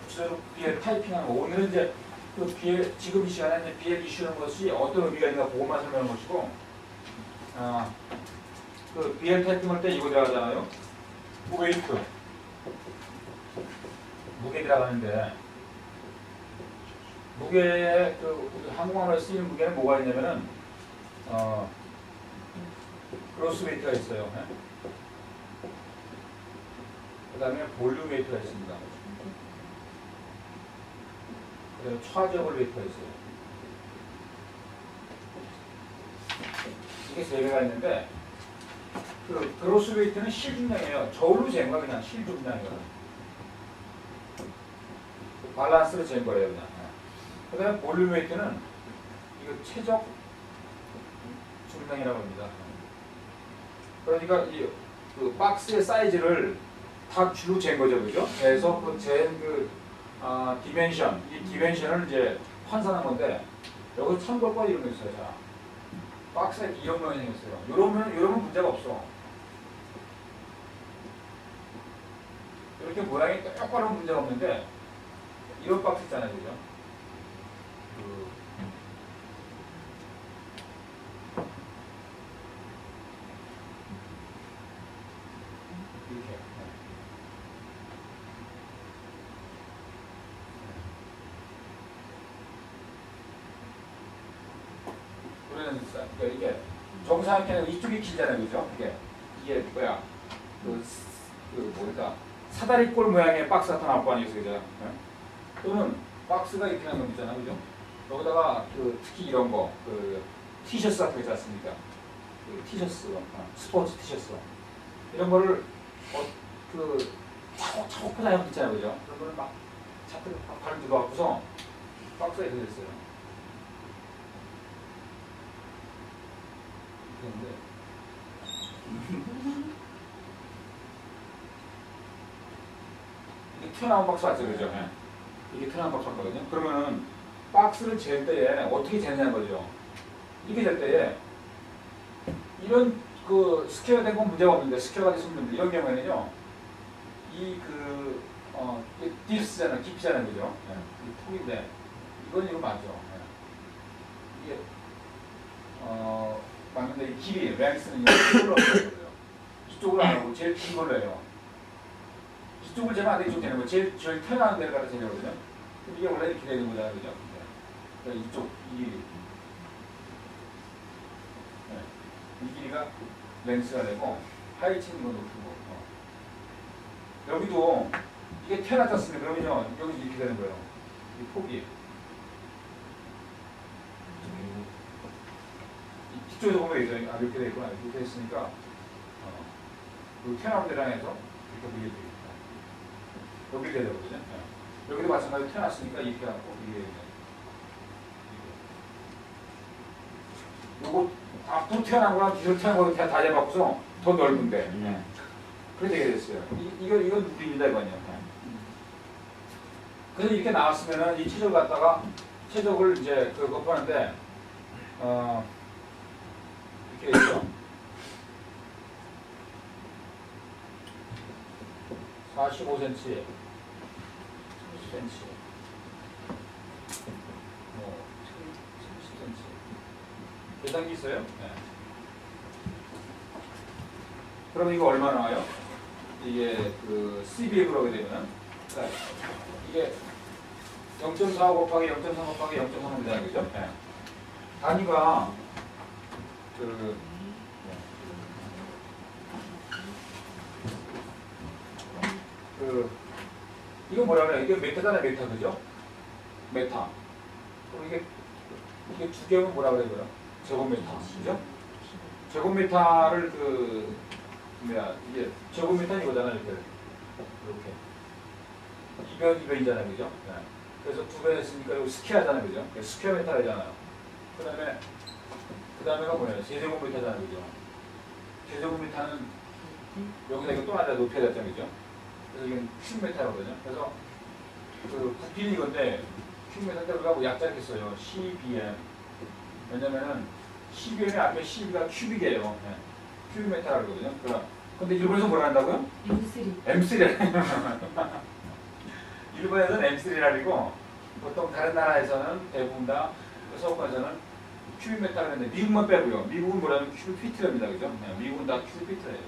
구체적으로 BL 타이핑하는 거. 오늘은 이제 그 BL 지금 이 시간에 이제 BL 이슈하는 것이 어떤 의미가 있는가 그것만 설명하는 것이고 그 BL 타이핑할 때 이거 들어가잖아요. 웨이트 무게 들어가는데 무게에 그 항공함에 쓰이는 무게는 뭐가 있냐면은 그로스 웨이트가 있어요. 그 다음에 볼륨 웨이트가 있습니다. 그 다음에 차저블 웨이트가 있어요. 이게 세 개가 있는데 그 그로스 웨이트는 실중량이에요. 저울로 재는 거야 그냥 실중량이거든. 밸런스로 재는 거예요 그냥. 그 다음에 볼륨 웨이트는 이거 최적 중량이라고 합니다. 그러니까 그 박스의 사이즈를 다 줄로 잰 거죠, 그죠? 그래서 디멘션, 이 디멘션을 이제 환산한 건데 여기 참고과 이런 거 있어요. 자, 박스에 이런 모양이 생겼어요. 이러면 문제가 없어. 이렇게 모양이 똑바로 문제가 없는데 이런 박스 있잖아요, 그죠? 이렇게. 그러니까 이게 정사각형은 이쪽이 길잖아요, 그죠? 이게 뭐야? 사다리꼴 모양의 박스가 더 나올 거 아니겠어요, 그죠? 또는 박스가 이렇게 하는 거 있잖아요, 그죠? 여기다가 특히 이런 거, 티셔츠 같은 거 있지 않습니까? 티셔츠, 스포츠 티셔츠 이런 거를 차곡차곡 포장해 있잖아요, 그죠? 그런 거를 막 차트를 발을 들어갖고서 박스가 이렇게 됐어요. 이게 튀어나온 박스 맞죠, 그죠? 이게 튀어나온 박스 맞거든요. 그러면은 박스를 잴 때에 어떻게 재느냐는 거죠. 이렇게 잴 때에 이런 스퀘어 된 건 문제가 없는데 스퀘어가 됐으면 문제. 이런 경우에는요, 딥스잖아요, 깊이잖아요, 그죠? 이 폭인데 이거 맞죠? 이게 맞는데 이 길이 랭스는 이쪽으로 하거든요. 이쪽으로 안 하고 제일 긴 걸로 해요. 이쪽을 재면 안 돼, 이쪽 되는 거. 제일 태어나는 데를 갖다 재는 거거든요. 이게 원래 이렇게 되는 거잖아요, 그죠? 그러니까 이 길이가 랭스가 되고 하이팅은 거 높은 거. 여기도 이게 태어났지 않습니까? 그러면요, 여기 이렇게 되는 거예요. 이 폭이. 뒤쪽에서 보면 이렇게 돼 있구나. 이렇게 돼 있으니까 태어나는 데랑 해서 이렇게 보게 되겠다. 여기 돼야 되거든요. 여기도 마찬가지로 태어났으니까 이렇게 하고 이게 요거 앞으로 태어난 거랑 뒤로 태어난 거랑 다 재봤고서 더 넓은데 그렇게 되게 됐어요. 이건 무리입니다, 이거는요. 그래서 이렇게 나왔으면은 이 최적을 갖다가 최적을 이제 곱하는데 이렇게 있죠. 45cm, 30cm, 30cm. 계산기 있어요? 네. 그럼 이거 얼마 나와요? 이게 CBM으로 하게 되면은 이게 0.4 곱하기 0.3 곱하기 0.3입니다, 그죠? 네. 단위가 이거 뭐라 그래? 이게 메타잖아, 메타, 그죠? 메타. 그럼 이게 두 개면 뭐라 그래, 이거요? 제곱메타, 그죠? 제곱메타를 이게 제곱메타는 이거잖아, 이렇게. 이변이잖아요, 그죠? 네. 그래서 두 배 했으니까 이거 스퀘어잖아요, 그죠? 스퀘어 메타잖아요. 그 다음에가 뭐예요? 제제곱미터잖아요, 그죠? 제제곱미터는 여기다 이거 또 하나 높여야 됐잖아요, 그죠? 그래서 이건 큐브미터거든요. 그래서 그 부피는 이건데 큐브미터인데 우리가 뭐 약자를 써요. CBM. 왜냐면은 CBM의 앞에 CB가 큐빅이에요. 네. 큐브미터라고 그러거든요. 근데 일본에서 뭐라 한다고요? M3. M3. 일본에서는 M3라고 보통 다른 나라에서는 대부분 다 서구권에서는 큐빅미터라고 하는데 미국만 빼고요. 미국은 뭐라면 큐빅피트랍니다. 그죠? 네, 미국은 다 큐빅피트예요. 네.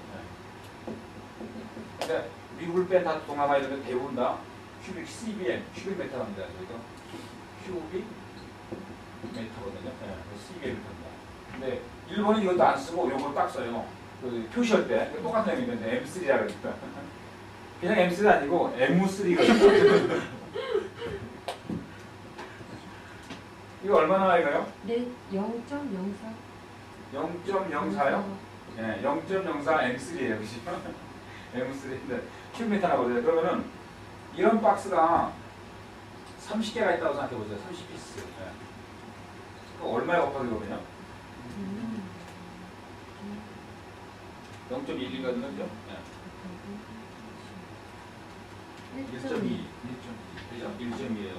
근데 미국을 뺀 다 동남아 이런 대부분 다 큐빅 CBM, 큐빅미터랍니다. 그래서 큐빅 미터거든요. 네, CBM 미터입니다. 근데 일본은 이것도 안 쓰고 요걸 딱 써요. 그 표시할 때 똑같은 의미인데 M3라고 그러니까 그냥 M3 아니고 M3거든요. 이거 얼마나 나와요? 네, 0.04. 0.04요? 네, 0.04 M3예요. 그치? M3인데 큐빅미터 나거든요. 그러면은 이런 박스가 30개가 있다고 생각해보세요. 30피스. 네. 그럼 얼마에 곱하기거든요? 0.12거든요. 그죠? 네. 1.2. 그죠? 1.2예요.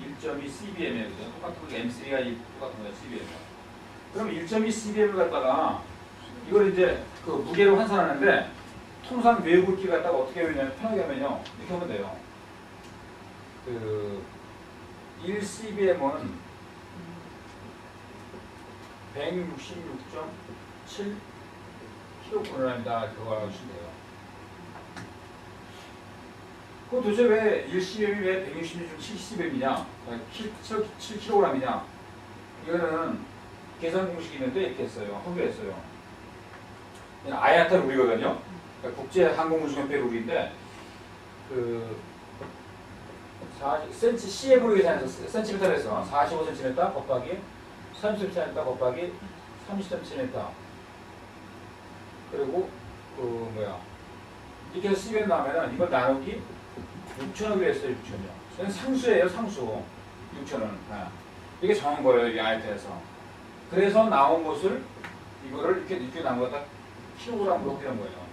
1.2 CBM이에요. 그죠? 똑같은 거 M3가 똑같은 거예요. CBM. 그럼 1.2 CBM을 갖다가 이걸 이제 그 무게로 환산하는데 통상 외부기 갖다가 어떻게 하냐면 편하게 하면요. 이렇게 하면 돼요. 그 1 CBM은 166.7 kg입니다. 그거 하시면 돼요. 그럼 도대체 왜 1CBM이 왜 166.7CBM이냐? 7kg이냐? 이거는 계산 공식이 있는데 이렇게 했어요. 허브했어요. 아야타 룰이거든요. 그러니까 국제항공운輸협회 룰인데 그 40cm CM으로 계산해서 센티미터로 해서 45cm 곱하기 30cm 곱하기 30cm 그리고 그 뭐야 이렇게 해서 CBM 나오면은 이걸 나누기 6,000으로 했어요. 6,000이요. 이건 상수예요. 상수 6,000은. 이게 정한 거예요. 이 아이트에서. 그래서 나온 것을 이거를 이렇게 나온 거다 킬로그램으로 되는 거예요.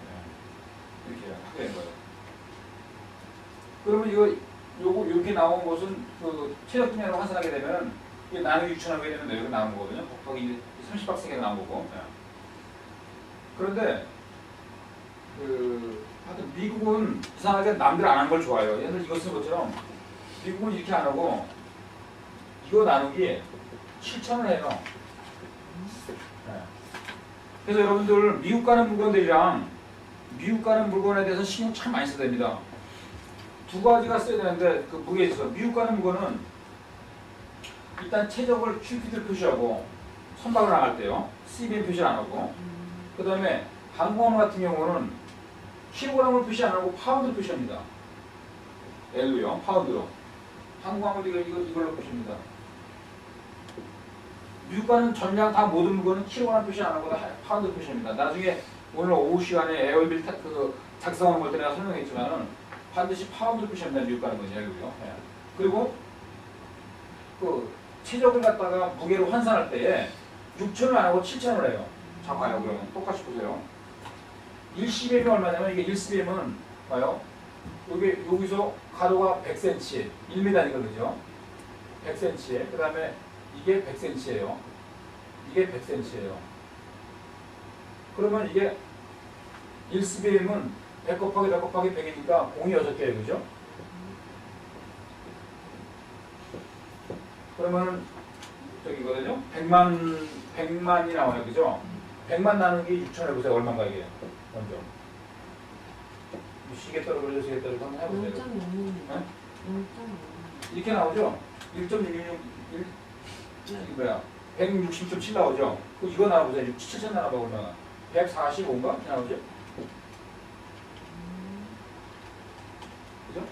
이렇게 하게 된 거예요. 그러면 요거 이렇게 나온 것은 그 최적 분야로 환산하게 되면 이게 나누기 6,000하게 되면 여기 나온 거거든요. 곱하기 30박스가 나온 거고. 그런데 하여튼 미국은 이상하게 남들 안 한 걸 좋아해요. 예를 이거 쓰는 것처럼 미국은 이렇게 안 하고 이거 나누기 7,000을 해요. 네. 그래서 여러분들 미국 가는 물건들이랑 미국 가는 물건에 대해서 신경 참 많이 써야 됩니다. 두 가지가 써야 되는데 그 무게에 있어서 미국 가는 물건은 일단 최적을 큐피트를 표시하고 선박을 나갈 때요. CBM 표시 안 하고 그 다음에 항공함 같은 경우는 킬로그램을 표시 안 하고 파운드를 표시합니다. L로요. 파운드로. 항공함을 이걸로 표시합니다. 미국 가는 전량 다 모든 물건은 킬로그램 표시 안 하고 파운드 표시합니다. 나중에 오늘 오후 시간에 에어빌 작성하는 걸 때 내가 설명했지만은 반드시 파운드를 표시합니다. 미국 가는 건요. 예. 그리고 그 최적을 갖다가 무게로 환산할 때에 6,000을 안 하고 7,000을 해요. 자 봐요. 그러면 똑같이 보세요. 1CBM이 얼마냐면 이게 1CBM은 봐요. 여기서 가로가 100cm, 1m니까 그죠? 100cm에 그 다음에 이게 100cm예요. 이게 100cm예요. 그러면 이게 1CBM은 100 곱하기 100 곱하기 100이니까 공이 6개예요. 그죠? 그러면은 저기거든요. 100만이 나와요. 그죠? 100만 나누기 6,000 해보세요. 얼마인가 이게? 먼저. 시계떨어 그려서 시계떨어 한번 해보세요. 0.06. 네? 0.06. 이렇게 나오죠? 1.666 이게 뭐야? 160.7 나오죠? 그 이거 나와보세요. 7,000 나와봐 얼마나? 145인가? 이렇게 나오죠? 그죠?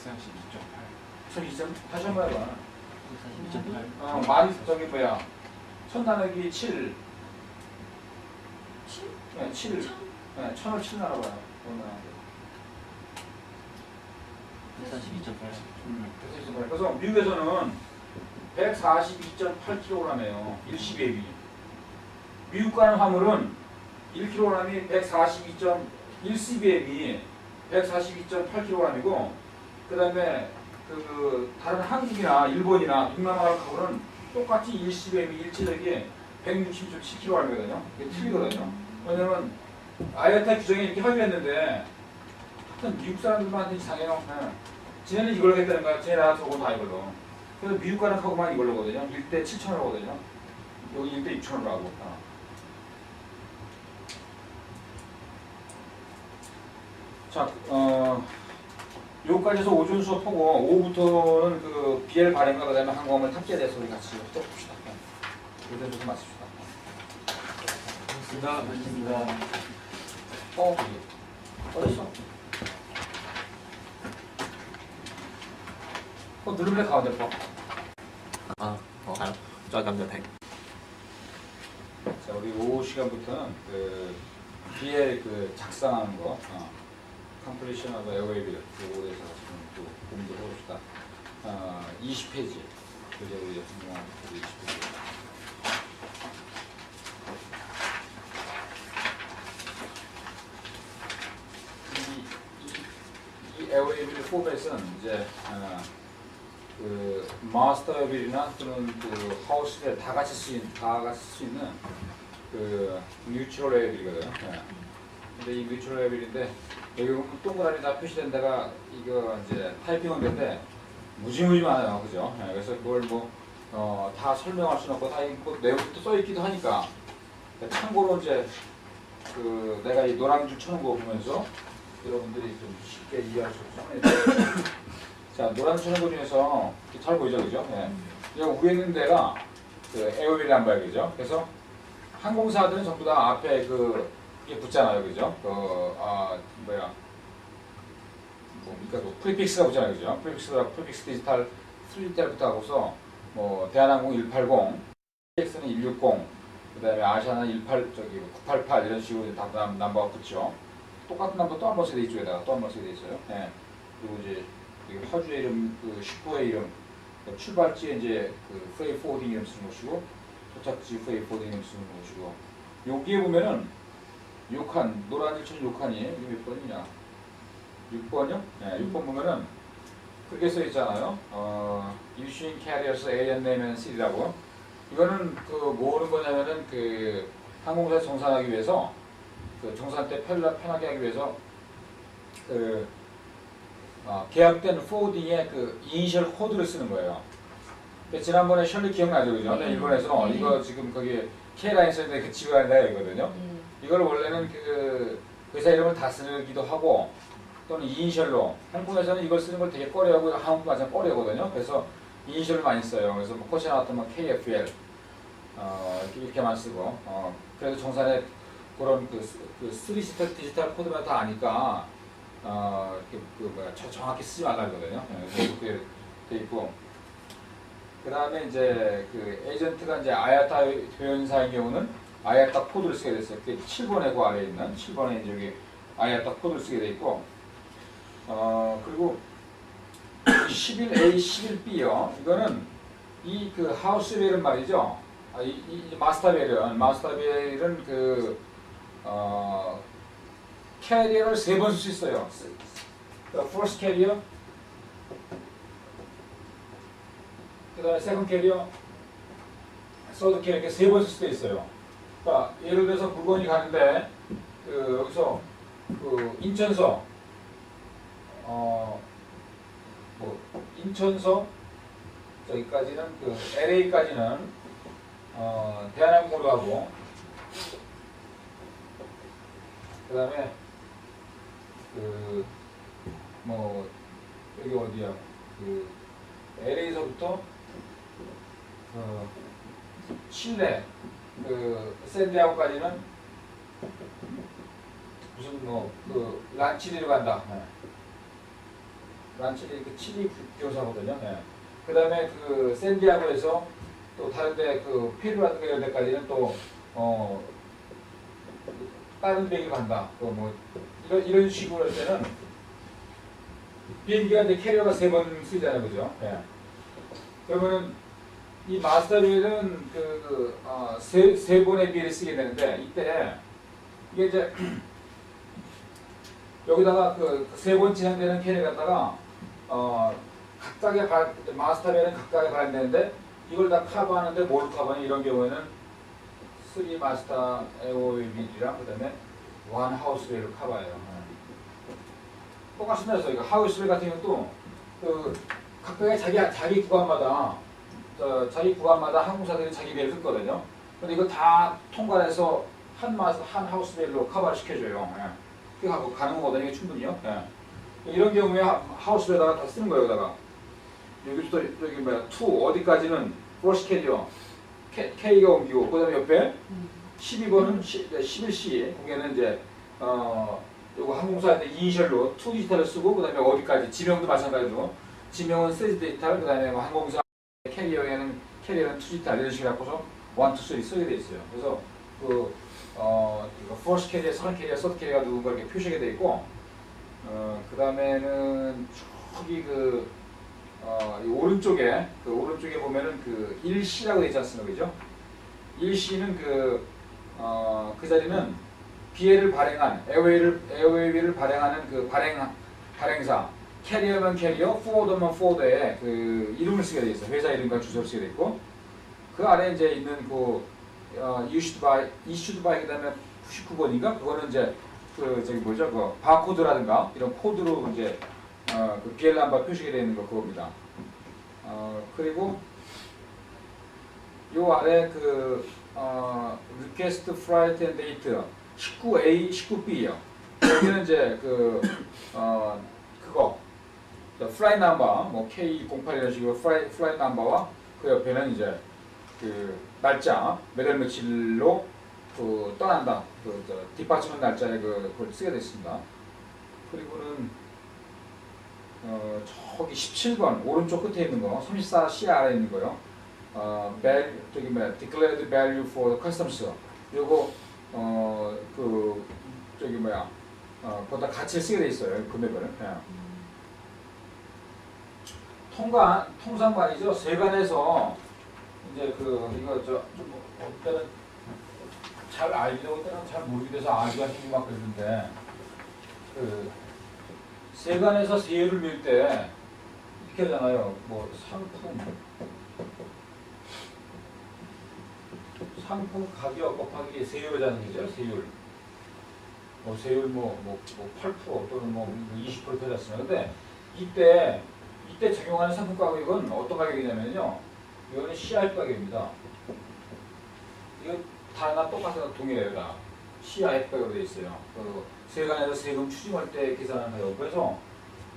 142.8 다시 한번 해봐. 142.8. 만 저기 뭐야 천단역이 7 7? 네, 7 네, 1000을 7 나눠봐요. 142.8. 그래서 미국에서는 142.8kg이에요. 일시배비. 미국 가는 화물은 1kg이 142.1cbm이 142.8kg이고 그 다음에 그 다른 한국이나 일본이나 동남아 가고는 똑같이 1cbm이 일체적이 160.7kg이거든요. 이게 틀리거든요. 왜냐면 IATA 규정에 이렇게 합의했는데 하여튼 미국 사람들한테 이상해요. 지네는 이걸 하겠다는 거야. 지네 나라 저거 다 이걸로. 그래서 미국 가는 카고만 이걸로 거든요. 1대 7,000원 하거든요. 여기 1대 6,000원으로 하고. 자, 여기까지 해서 오전 수업하고 오후부터는 그 BL 발행과 그 다음에 항공을 탑재에 대해서 우리 같이 해봅시다. 오전 수업 마칩시다. 맞습니다. 어딨어? 누르면 가운데 봐. 가요? 저 감자 100. 자, 우리 오후 시간부터는 그 BL 그 작성하는 거, Completion of Airway 요거에 대해서 지금 또 공부를 해봅시다. 20페이지. 그게 우리 공부한 20페이지. 이 Airway 포맷은 이제 그 마스터 빌이나 또는 그 하우스에 다 같이 쓸 수 있는 그 뉴트럴 레벨이거든요. 근데 이 뉴트럴 레벨인데 여기 보면 동그라미 다 표시된 데가 이거 이제 타이핑은 된데 무지무지 많아요, 그죠? 그래서 그걸 뭐 다 설명할 수는 없고 다 뭐 내용도 써 있기도 하니까 참고로 이제 그 내가 이 노란 줄 쳐는 거 보면서 여러분들이 좀 쉽게 이해할 수 있죠. 자, 노란 줄 쳐는 거 중에서 잘 보이죠, 그죠? 여기 위에 있는 데가 그 에어윌이란 말이죠. 그래서 항공사들은 전부 다 앞에 그 이게 붙잖아요, 그죠? 뭡니까, 그 프리픽스가 붙잖아요, 그죠? 프리픽스 디지털 3D부터 하고서 뭐 대한항공 180, PX는 160, 그다음에 아시아는 988 이런 식으로 다 넘버가 붙죠. 똑같은 넘버 또 한 번 세대 이쪽에다가 또 한 번 세대 있어요. 그리고 이제 화주의 이름, 그 슈퍼의 이름, 출발지에 이제 그 프레이 포워딩 이름 쓰는 것이고 도착지 프레이 포워딩 이름 쓰는 것이고 여기에 보면은 6칸, 노란 일천 6칸이 이게 몇 번이냐? 6번이요? 6번 보면은 그게 써 있잖아요. Issuing Carriers Alien Name and City라고. 이거는 그 뭐는 거냐면은 그 항공사 정산하기 위해서 그 정산 때 편하게 하기 위해서 그 계약된 포워딩에 그 이니셜 코드를 쓰는 거예요. 지난번에 셜리 기억나죠, 그죠? 일본에서 이거 지금 거기 K라인 써있는데 그 지구라인다 이거든요. 이걸 원래는 그 회사 이름을 다 쓰기도 하고 또는 이니셜로 한국에서는 이걸 쓰는 걸 되게 꺼려하고 한국 마찬가지로 꺼려거든요. 그래서 이니셜을 많이 써요. 그래서 뭐 코시 나왔던 뭐 KFL 이렇게만 쓰고 그래서 정산에 그런 그 3스텝 디지털 코드만 다 아니까 정확히 쓰지 말라거든요. 그렇게 돼 있고 그 다음에 이제 그 에이전트가 이제 아야타 회원사의 경우는 아야타 코드를 쓰게 됐어요. 그게 7번에 그 아래에 있는 7번에 저기 아야타 코드를 쓰게 돼 있고 그리고 11A, 11B요. 이거는 이 그 하우스 벨은 말이죠. 이 마스터벨은 그 캐리어를 3번 쓸 수 있어요. first carrier, 그 다음에 second carrier, third carrier 이렇게 3번 쓸 수도 있어요. 그러니까 예를 들어서 물건이 가는데 그 여기서 그 인천서 뭐 인천서 저기까지는 그 LA까지는 대한항공으로 가고 그 다음에 그 뭐 여기 어디야 그 LA에서부터 칠레 그 샌디아고까지는 무슨 뭐 그 란치리로 간다. 란칠리 그 칠리 교사거든요. 예. 그다음에 그 샌디아고에서 또 다른데 그 페루라든가 이런 데까지는 또 다른 비행기 간다. 그 뭐 이런 식으로 할 때는 비행기가 이제 캐리어가 3번 쓰이잖아요, 그죠? 예. 그러면은 이 마스터비는 세 번의 비를 쓰게 되는데 이때 이게 이제 여기다가 그 3번 진행되는 캐리어 갖다가 각각의 마스터비는 각각에 발행되는데 이걸 다 커버하는데 뭘 커버하냐 이런 경우에는 3 마스터 AOV랑 그다음에 1 하우스웨이를 커버해요. 똑같습니다. 그래서 이거 하우스웨이 같은 경우도 그 각각의 자기 구간마다 항공사들이 자기 배를 듣거든요. 근데 이거 다 통과해서 한 하우스웨이로 커버를 시켜줘요. 예. 그게 가능하거든요. 이게 충분히요. 예. 이런 경우에 하우스웨이에다가 다 쓰는 거예요. 여기다가 여기부터 여기 뭐야 2 어디까지는 브러시 캐리어 K가 옮기고 그다음에 옆에 12번은 11C 거기에는 이제 요거 항공사한테 이니셜로 2 디지털을 쓰고 그다음에 어디까지 지명도 마찬가지로 지명은 3 디지털 그다음에 뭐 항공사 캐리어는 2 디지털 이런 식으로 갖고서 1, 2, 3 쓰게 돼 있어요. 그래서 이거 first 캐리어, second 캐리어, third 캐리어가 누군가 이렇게 표시가 돼 있고 그다음에는 저기 이 오른쪽에 보면은 그 1C라고 되어 있지 않습니까? 그죠? 1C는 그 자리는 BL을 발행한 에어웨이를 발행하는 그 발행사 캐리어면 캐리어, 포워더면 포워더에 그 이름을 쓰게 돼 있어요. 회사 이름과 주소를 쓰게 돼 있고 그 아래 이제 있는 그 issued by 그다음에 99번인가 그거는 이제 그 저기 뭐죠? 그 바코드라든가 이런 코드로 이제 그 BL 넘버 표시가 되어 있는 거 그겁니다. 그리고 요 아래 그 request flight and date 19A, 19B요. 여기는 이제 그거 flight number 뭐 K08 이런 식으로 flight number와 그 옆에는 이제 그 날짜 몇 월 며칠로 그 떠난다. 뒷받침한 날짜에 그걸 쓰게 됐습니다. 그리고는 저기 17번 오른쪽 끝에 있는 거 34C 아래에 있는 거요. 저기 뭐야 declared value for customs 요거 저기 뭐야 보다 가치를 쓰게 돼 있어요. 금액을. 통상 말이죠. 세관에서 이제 이거 좀 어때는 잘 알기도 어때는 잘 모르게 돼서 알기가 힘이 막 그러는데 세관에서 세율을 밀 때 이렇게 하잖아요. 뭐 상품 가격 곱하기 세율이라는 거죠. 세율. 세율 8% 또는 20% 되었습니다. 근데 이때 적용하는 상품 가격은 어떤 가격이냐면요. 이거는 CIF 가격입니다. 이거 다 하나 똑같은 동일해요. 다. CIF 가격으로 되어 있어요. 세관에서 세금 추징할 때 계산하는 가격. 그래서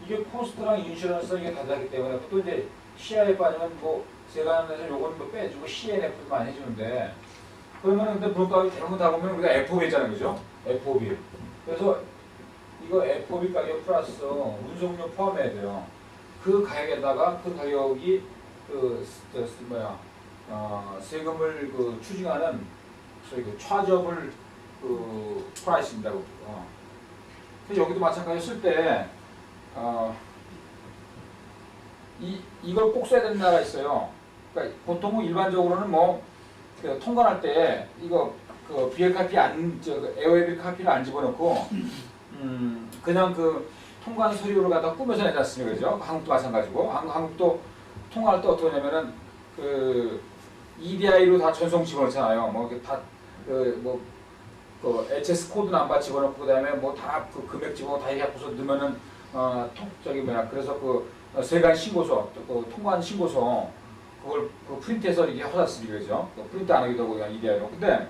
이게 코스트랑 인슈런스 이게 다르기 때문에 또 이제 CIF 아니면 세관에서 요거는 빼주고 CNF도 많이 해주는데 그러면 근데 물가가 대부분 다 보면 우리가 FOB 있잖아요. 그죠? FOB. 그래서 이거 FOB 가격 플러스 운송료 포함해야 돼요. 그 가격에다가 그 가격이 세금을 추징하는 소위 차저블 프라이스입니다. 그래서 여기도 마찬가지로 쓸 때 이걸 꼭 써야 되는 나라가 있어요. 그러니까 보통은 일반적으로는 통관할 때 이거 BL 카피 에어웨이 카피를 안 집어넣고 그냥 통관 서류를 갖다 꾸며서 내지 않습니까? 그죠? 한국도 마찬가지고 한국도 통화할 때 어떻게 하냐면은 EDI로 다 전송 집어넣잖아요. HS 코드 넘버 집어넣고 그다음에 다 금액 집어넣고 다 해갖고서 넣으면은 그래서 세관 신고서 통관 신고서 그걸 프린트해서 이게 하셨습니다. 그죠? 프린트 안 하기도 하고 그냥 EDI로. 근데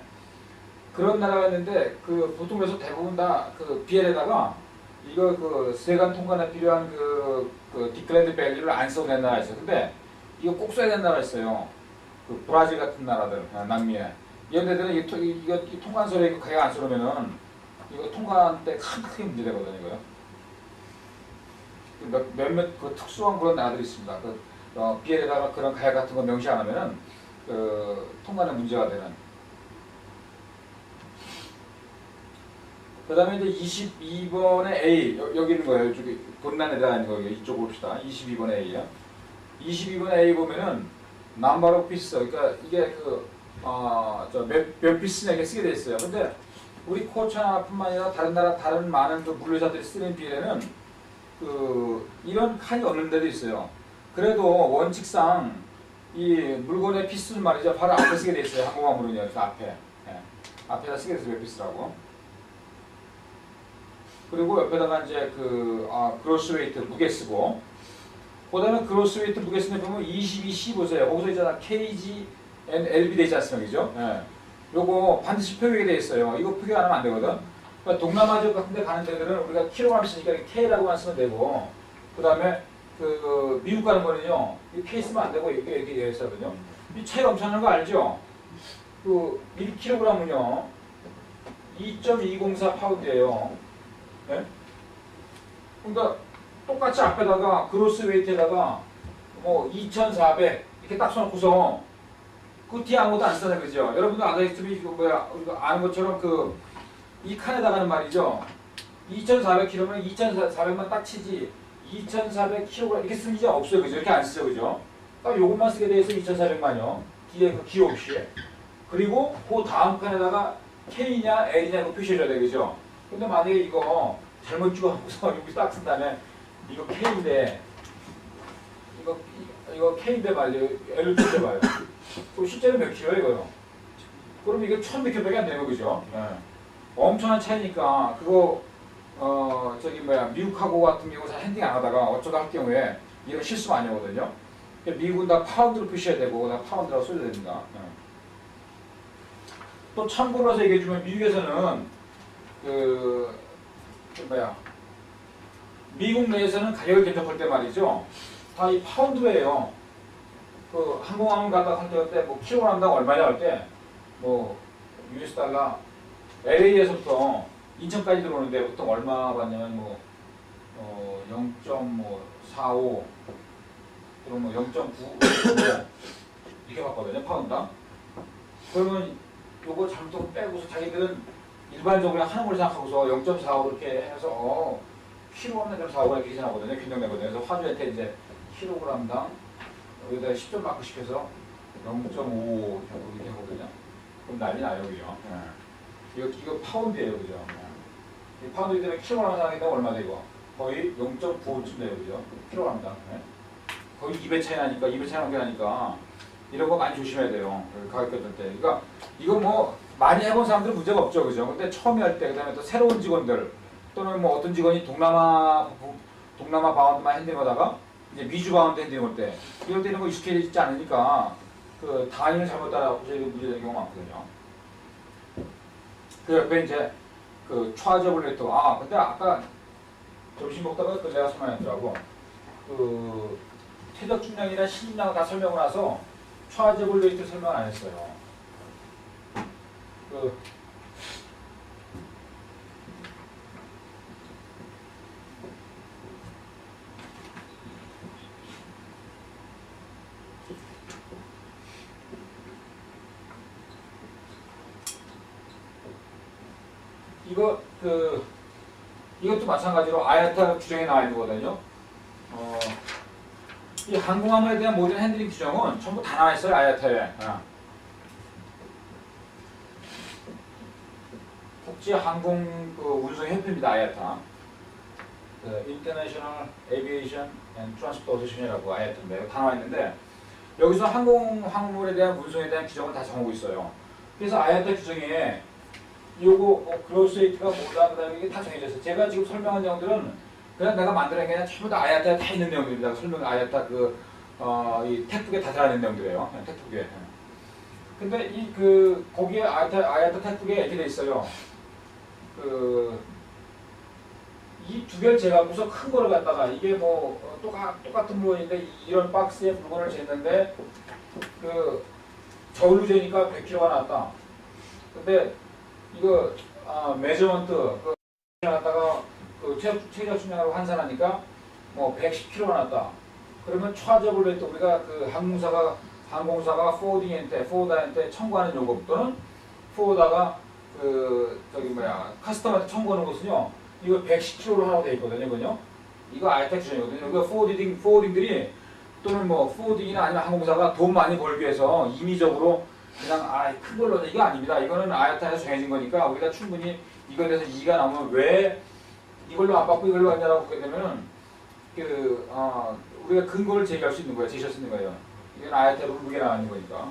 그런 나라가 있는데 보통 그래서 대부분 다 BL에다가 이거 세관 통관에 필요한 디클레드 밸류를 안 써도 되는 나라가 있어요. 근데 이거 꼭 써야 되는 나라가 있어요. 브라질 같은 나라들, 남미에. 이런 데들은 이거 통관서류에 가격 안 써놓으면은 이거 통관 때 크게 문제되거든요. 이거요. 몇몇 그 특수한 그런 나라들이 있습니다. BL에다가 그런 가액 같은 거 명시 안 하면은 통관에 문제가 되는. 그 다음에 이제 22번의 A 여기 있는 거예요. 이쪽에 돈난에 들어가는 거 이쪽 봅시다. 22번의 A야. 22번의 A 보면은 number of piece 그러니까 이게 몇 피스냐 이게 쓰게 돼 있어요. 근데 우리 코차뿐만 아니라 다른 나라 다른 많은 그 물류사들이 쓰는 비례는 이런 칸이 없는 데도 있어요. 그래도 원칙상 이 물건의 피스는 말이죠. 바로 앞에 쓰게 돼 있어요. 항공화물은요. 그 앞에. 예. 앞에다 쓰게 돼서 몇 피스라고. 그리고 옆에다가 이제 그로스 웨이트 무게 쓰고. 그 다음에 그로스 웨이트 무게 쓰는 보면 22C 보세요. 거기서 있잖아. KG and LB 돼 있지 않습니까? 그죠? 예. 요거 반드시 표기가 돼 있어요. 이거 표기 안 하면 안 되거든. 그러니까 동남아 지역 같은 데 가는 데들은 우리가 킬로그램 쓰니까 K라고만 쓰면 되고, 그 다음에 미국 가는 거는요, 이 K 쓰면 안 되고, 이렇게 되어 있거든요. 이 차이가 엄청난 거 알죠? 1kg은요, 2.204 파운드예요. 네? 그러니까 똑같이 앞에다가 그로스 웨이트에다가 2,400 이렇게 딱 써놓고서 그 뒤에 아무것도 안 쓰잖아요, 그죠? 여러분들 아다이스트비 우리가 아는 것처럼 이 칸에다가는 말이죠. 2,400kg면 2,400만 딱 치지 2,400kg 이렇게 쓰는 게 없어요, 그죠? 이렇게 안 쓰죠, 그죠? 딱 요것만 쓰게 돼 있어 2,400만요. 뒤에 그 기호 없이. 그리고 그 다음 칸에다가 K냐 L이냐 그 표시해줘야 돼, 그죠? 근데 만약에 이거 잘못 찍어놓고서 여기 딱 쓴 다음에 이거 K인데 이거 K인데 말이에요. L을 찍어봐요. 그럼 실제로 몇 킬로예요, 이거요? 그럼 이게 1,100 킬로밖에 안 되는 거죠. 네. 엄청난 차이니까 그거 미국하고 같은 경우 잘 핸딩 안 하다가 어쩌다 할 경우에 이런 실수 많이 하거든요. 미국은 다 파운드로 표시해야 되고 다 파운드라고 써야 됩니다. 네. 또 참고로 해서 얘기해주면 미국에서는 미국 내에서는 가격을 견적할 때 말이죠. 다 이 파운드예요. 항공항을 갔다 할 때 킬로그램당 얼마냐 할 때 US 달러 LA에서부터 인천까지 들어오는데 보통 얼마 받냐면 0.45 그럼 0.9 이렇게 받거든요, 파운드당. 그러면 요거 잘못하고 빼고서 자기들은 일반적으로 하는 걸 생각하고서 0.45 이렇게 해서 킬로그램당 0.45가 이렇게 계산하거든요, 변경되거든요. 그래서 화주한테 이제 킬로그램당 여기다 10점 마크씩 해서 0.5 이렇게 하거든요. 그럼 난리 나요, 그죠? 이거 파운드예요, 그죠? 이 파운드이기 때문에 킬로그램 상황이 되면 얼마 되고 거의 0.95쯤 돼요, 그죠? 킬로그램당. 거의 2배 차이 나니까, 2배 차이 넘게 나니까 이런 거 많이 조심해야 돼요. 가격 결정 때. 그러니까 이거 많이 해본 사람들은 문제가 없죠, 그죠? 근데 처음에 할 때, 그 다음에 또 새로운 직원들 또는 어떤 직원이 동남아 바운드만 핸딩하다가 이제 미주 바운드 핸딩할 때 이럴 때는 익숙해지지 않으니까 단위를 잘못 따라가고서 문제되는 경우가 많거든요. 그 옆에 이제 차저블레터 근데 아까 점심 먹다가 내가 설명했더라고. 퇴적 중량이나 신임량을 다 설명을 해서 차저블레터 설명 안 했어요. 이것도 마찬가지로 아야타 규정에 나와 있는 거거든요. 이 항공화물에 대한 모든 핸들링 규정은 전부 다 나와 있어요, 아야타에. 국제 항공 운송 협회입니다, 아야타. International Aviation and Transport Association이라고 아야타인데 다 나와 있는데 여기서 항공화물에 대한 운송에 대한 규정을 다 정하고 있어요. 그래서 아야타 규정에 요거 그로스 웨이트가 뭐다 그다음에 이게 다 정해져 있어요. 제가 지금 설명한 내용들은 그냥 내가 만들어낸 게 아니라 전부 다 아야타에 다 있는 내용들입니다. 설명 아야타 이 텍북에 다 들어있는 내용들이에요. 텍북에. 근데 거기에 아야타 텍북에 이렇게 돼 있어요. 이 두 개를 재갖고서 큰 거를 갖다가 이게 똑같은 물건인데 이런 박스에 물건을 쟀는데 저울로 재니까 100kg가 나왔다. 근데 이거 메저먼트 갖다가 최적 측량으로 환산하니까 뭐 110km가 났다. 그러면 차저블 웨이트 우리가 그 항공사가 포워더한테 청구하는 요금 또는 포워더가 그 저기 뭐야 커스터머한테 청구하는 것은요. 이거 110km로 하라고 돼 있거든요. 이거요. 이거 IATA 규정이거든요. 이거 포워딩들이 또는 뭐 포워딩이나 아니면 항공사가 돈 많이 벌기 위해서 임의적으로 그냥 큰 걸로 이거 아닙니다. 이거는 IATA에서 정해진 거니까 우리가 충분히 이거에 대해서 이의가 나오면 왜 이걸로 안 받고 이걸로 하냐라고 보게 되면은 우리가 근거를 제시할 수 있는 거예요. 이건 IATA 룰북에 나가는 거니까.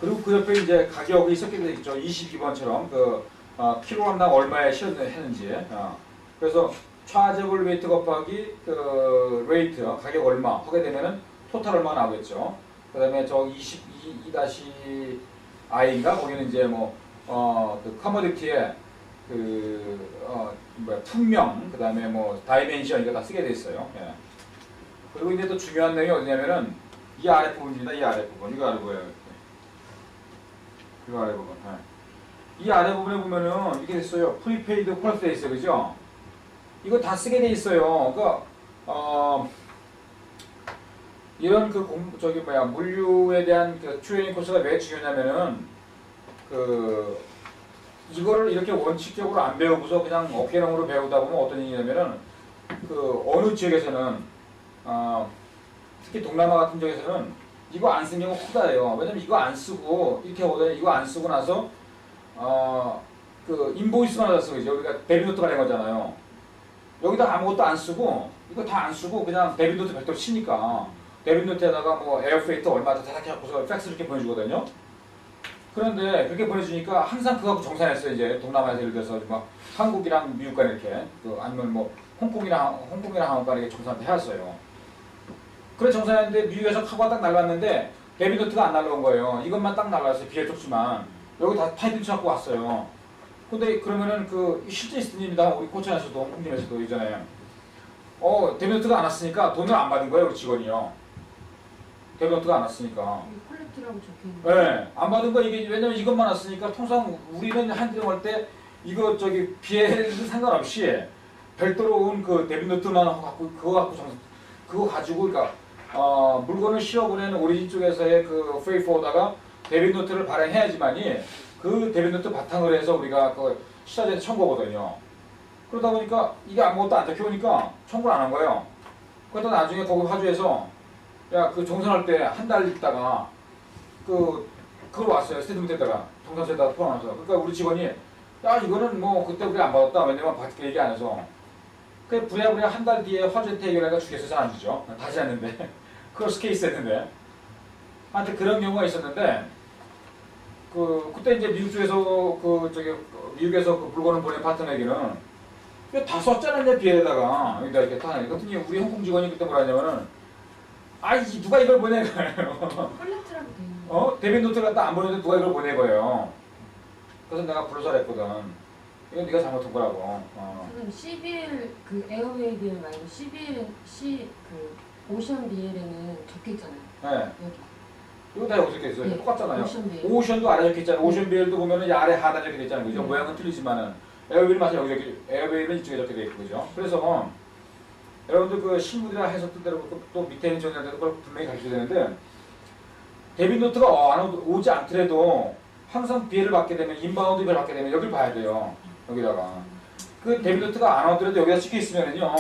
그리고 그 옆에 이제 가격이 섞여 있죠. 22번처럼 킬로그램당 얼마에 실었는지. 그래서 차저블 웨이트 곱하기 그 레이트 가격 얼마 하게 되면은 토탈 얼마 나오겠죠. 그다음에 저 22-I인가 거기는 이제 그 커머디티에 품명 그다음에 뭐 다이멘션 이거 다 쓰게 돼 있어요. 예. 그리고 이제 또 중요한 내용이 어디냐면은 이 아래 부분입니다. 이 아래 부분 이거 아래 보여요. 이거 아래 부분. 예. 이 아래 부분에 보면은 이렇게 됐어요. 프리페이드 콜렉트 돼 있어요, 그죠? 이거 다 쓰게 돼 있어요. 그러니까 이런 물류에 대한 그 트레이닝 코스가 왜 중요하냐면은 이거를 이렇게 원칙적으로 안 배우고서 그냥 어깨너머로 배우다 보면 어떤 일이냐면은 어느 지역에서는 특히 동남아 같은 지역에서는 이거 안 쓴 경우가 크다예요. 왜냐면 이거 안 쓰고 이렇게 오더니 이거 안 쓰고 나서 인보이스만 받았어, 그죠? 우리가 데뷔노트가 된 거잖아요. 여기다 아무것도 안 쓰고 이거 다 안 쓰고 그냥 데뷔노트 별도로 치니까 데뷔노트에다가 뭐 에어프레이트 얼마 다 해갖고서 팩스 이렇게 보내주거든요. 그런데 그렇게 보내주니까 항상 그거하고 정산했어요. 이제 동남아에서 예를 들어서 막 한국이랑 미국 간 이렇게 아니면 뭐 홍콩이랑 한국 간 이렇게 정산을 해왔어요. 그래 정산했는데 미국에서 카고가 딱 날랐는데 데뷔노트가 안 날라온 거예요. 이것만 딱 날라왔어요. 비엘 쪽지만 여기 다 타이틀 쳐갖고 왔어요. 근데 그러면은 실제 있습니다. 우리 코천에서도 홍콩팀에서도 이전에 데뷔노트가 안 왔으니까 돈을 안 받은 거예요. 우리 직원이요. 데뷔노트가 안 왔으니까. 콜렉트라고 적혀있는 거. 네, 안 받은 거 이게 왜냐면 이것만 왔으니까 통상 우리는 한드림 할때 이거 비엘은 상관없이 별도로 온 그 데뷔노트만 갖고 그거 가지고 그러니까 물건을 실어보내는 오리진 쪽에서의 그 프레이포다가 데뷔노트를 발행해야지만이 그 데뷔노트 바탕으로 해서 우리가 시사제한테 청구하거든요. 그러다 보니까 이게 아무것도 안 적혀오니까 청구를 안 한 거예요. 그러다 나중에 거기 화주에서 정산할 때 한 달 있다가 그걸 왔어요. 스테이트먼트에다가 정산서에다가 포함해서. 그러니까 우리 직원이 이거는 뭐 그때 우리 안 받았다. 왜냐면 받게 얘기 안 해서. 그 부랴부랴 한 달 뒤에 화주한테 해결해가 주겠어서 안 주죠. 다시 했는데 크로스 케이스 했는데 하여튼 그런 경우가 있었는데 그때 이제 미국 쪽에서 미국에서 물건을 보낸 파트너에게는 이거 다 썼잖아 이제 비에다가 여기다 이렇게 다 그랬더니 우리 홍콩 직원이 그때 뭐라 하냐면은 누가 이걸 보낸 거예요. 콜렉트라고 돼 있는 거. 데뷔노트를 갖다 안 보내는데 누가 이걸 보낸 거예요. 그래서 내가 불러서 했거든. 이건 네가 잘못한 거라고. 지금 CBL 에어웨이 비엘 말고 CBL 오션 비엘에는 적혀있잖아요. 네. 여기. 이거 다 여기 적혀 있어요. 네. 똑같잖아요. 오션 비엘. 오션도 아래 적혀 있잖아요. 오션 비엘도 보면은 이 아래 하단 적혀 있잖아요. 그죠? 모양은 틀리지만은 에어웨이는 마찬 에어웨이는 이쪽에 적혀 있고 그죠? 그래서 여러분들 신문이나 해석된 대로 또 밑에 있는 정리할 때도 그걸 분명히 가르쳐야 되는데 데뷔노트가 오지 않더라도 항상 비엘을 받게 되면 인바운드 비를 받게 되면 여기를 봐야 돼요. 여기다가 그 데뷔노트가 안 오더라도 여기다 찍혀 있으면은요.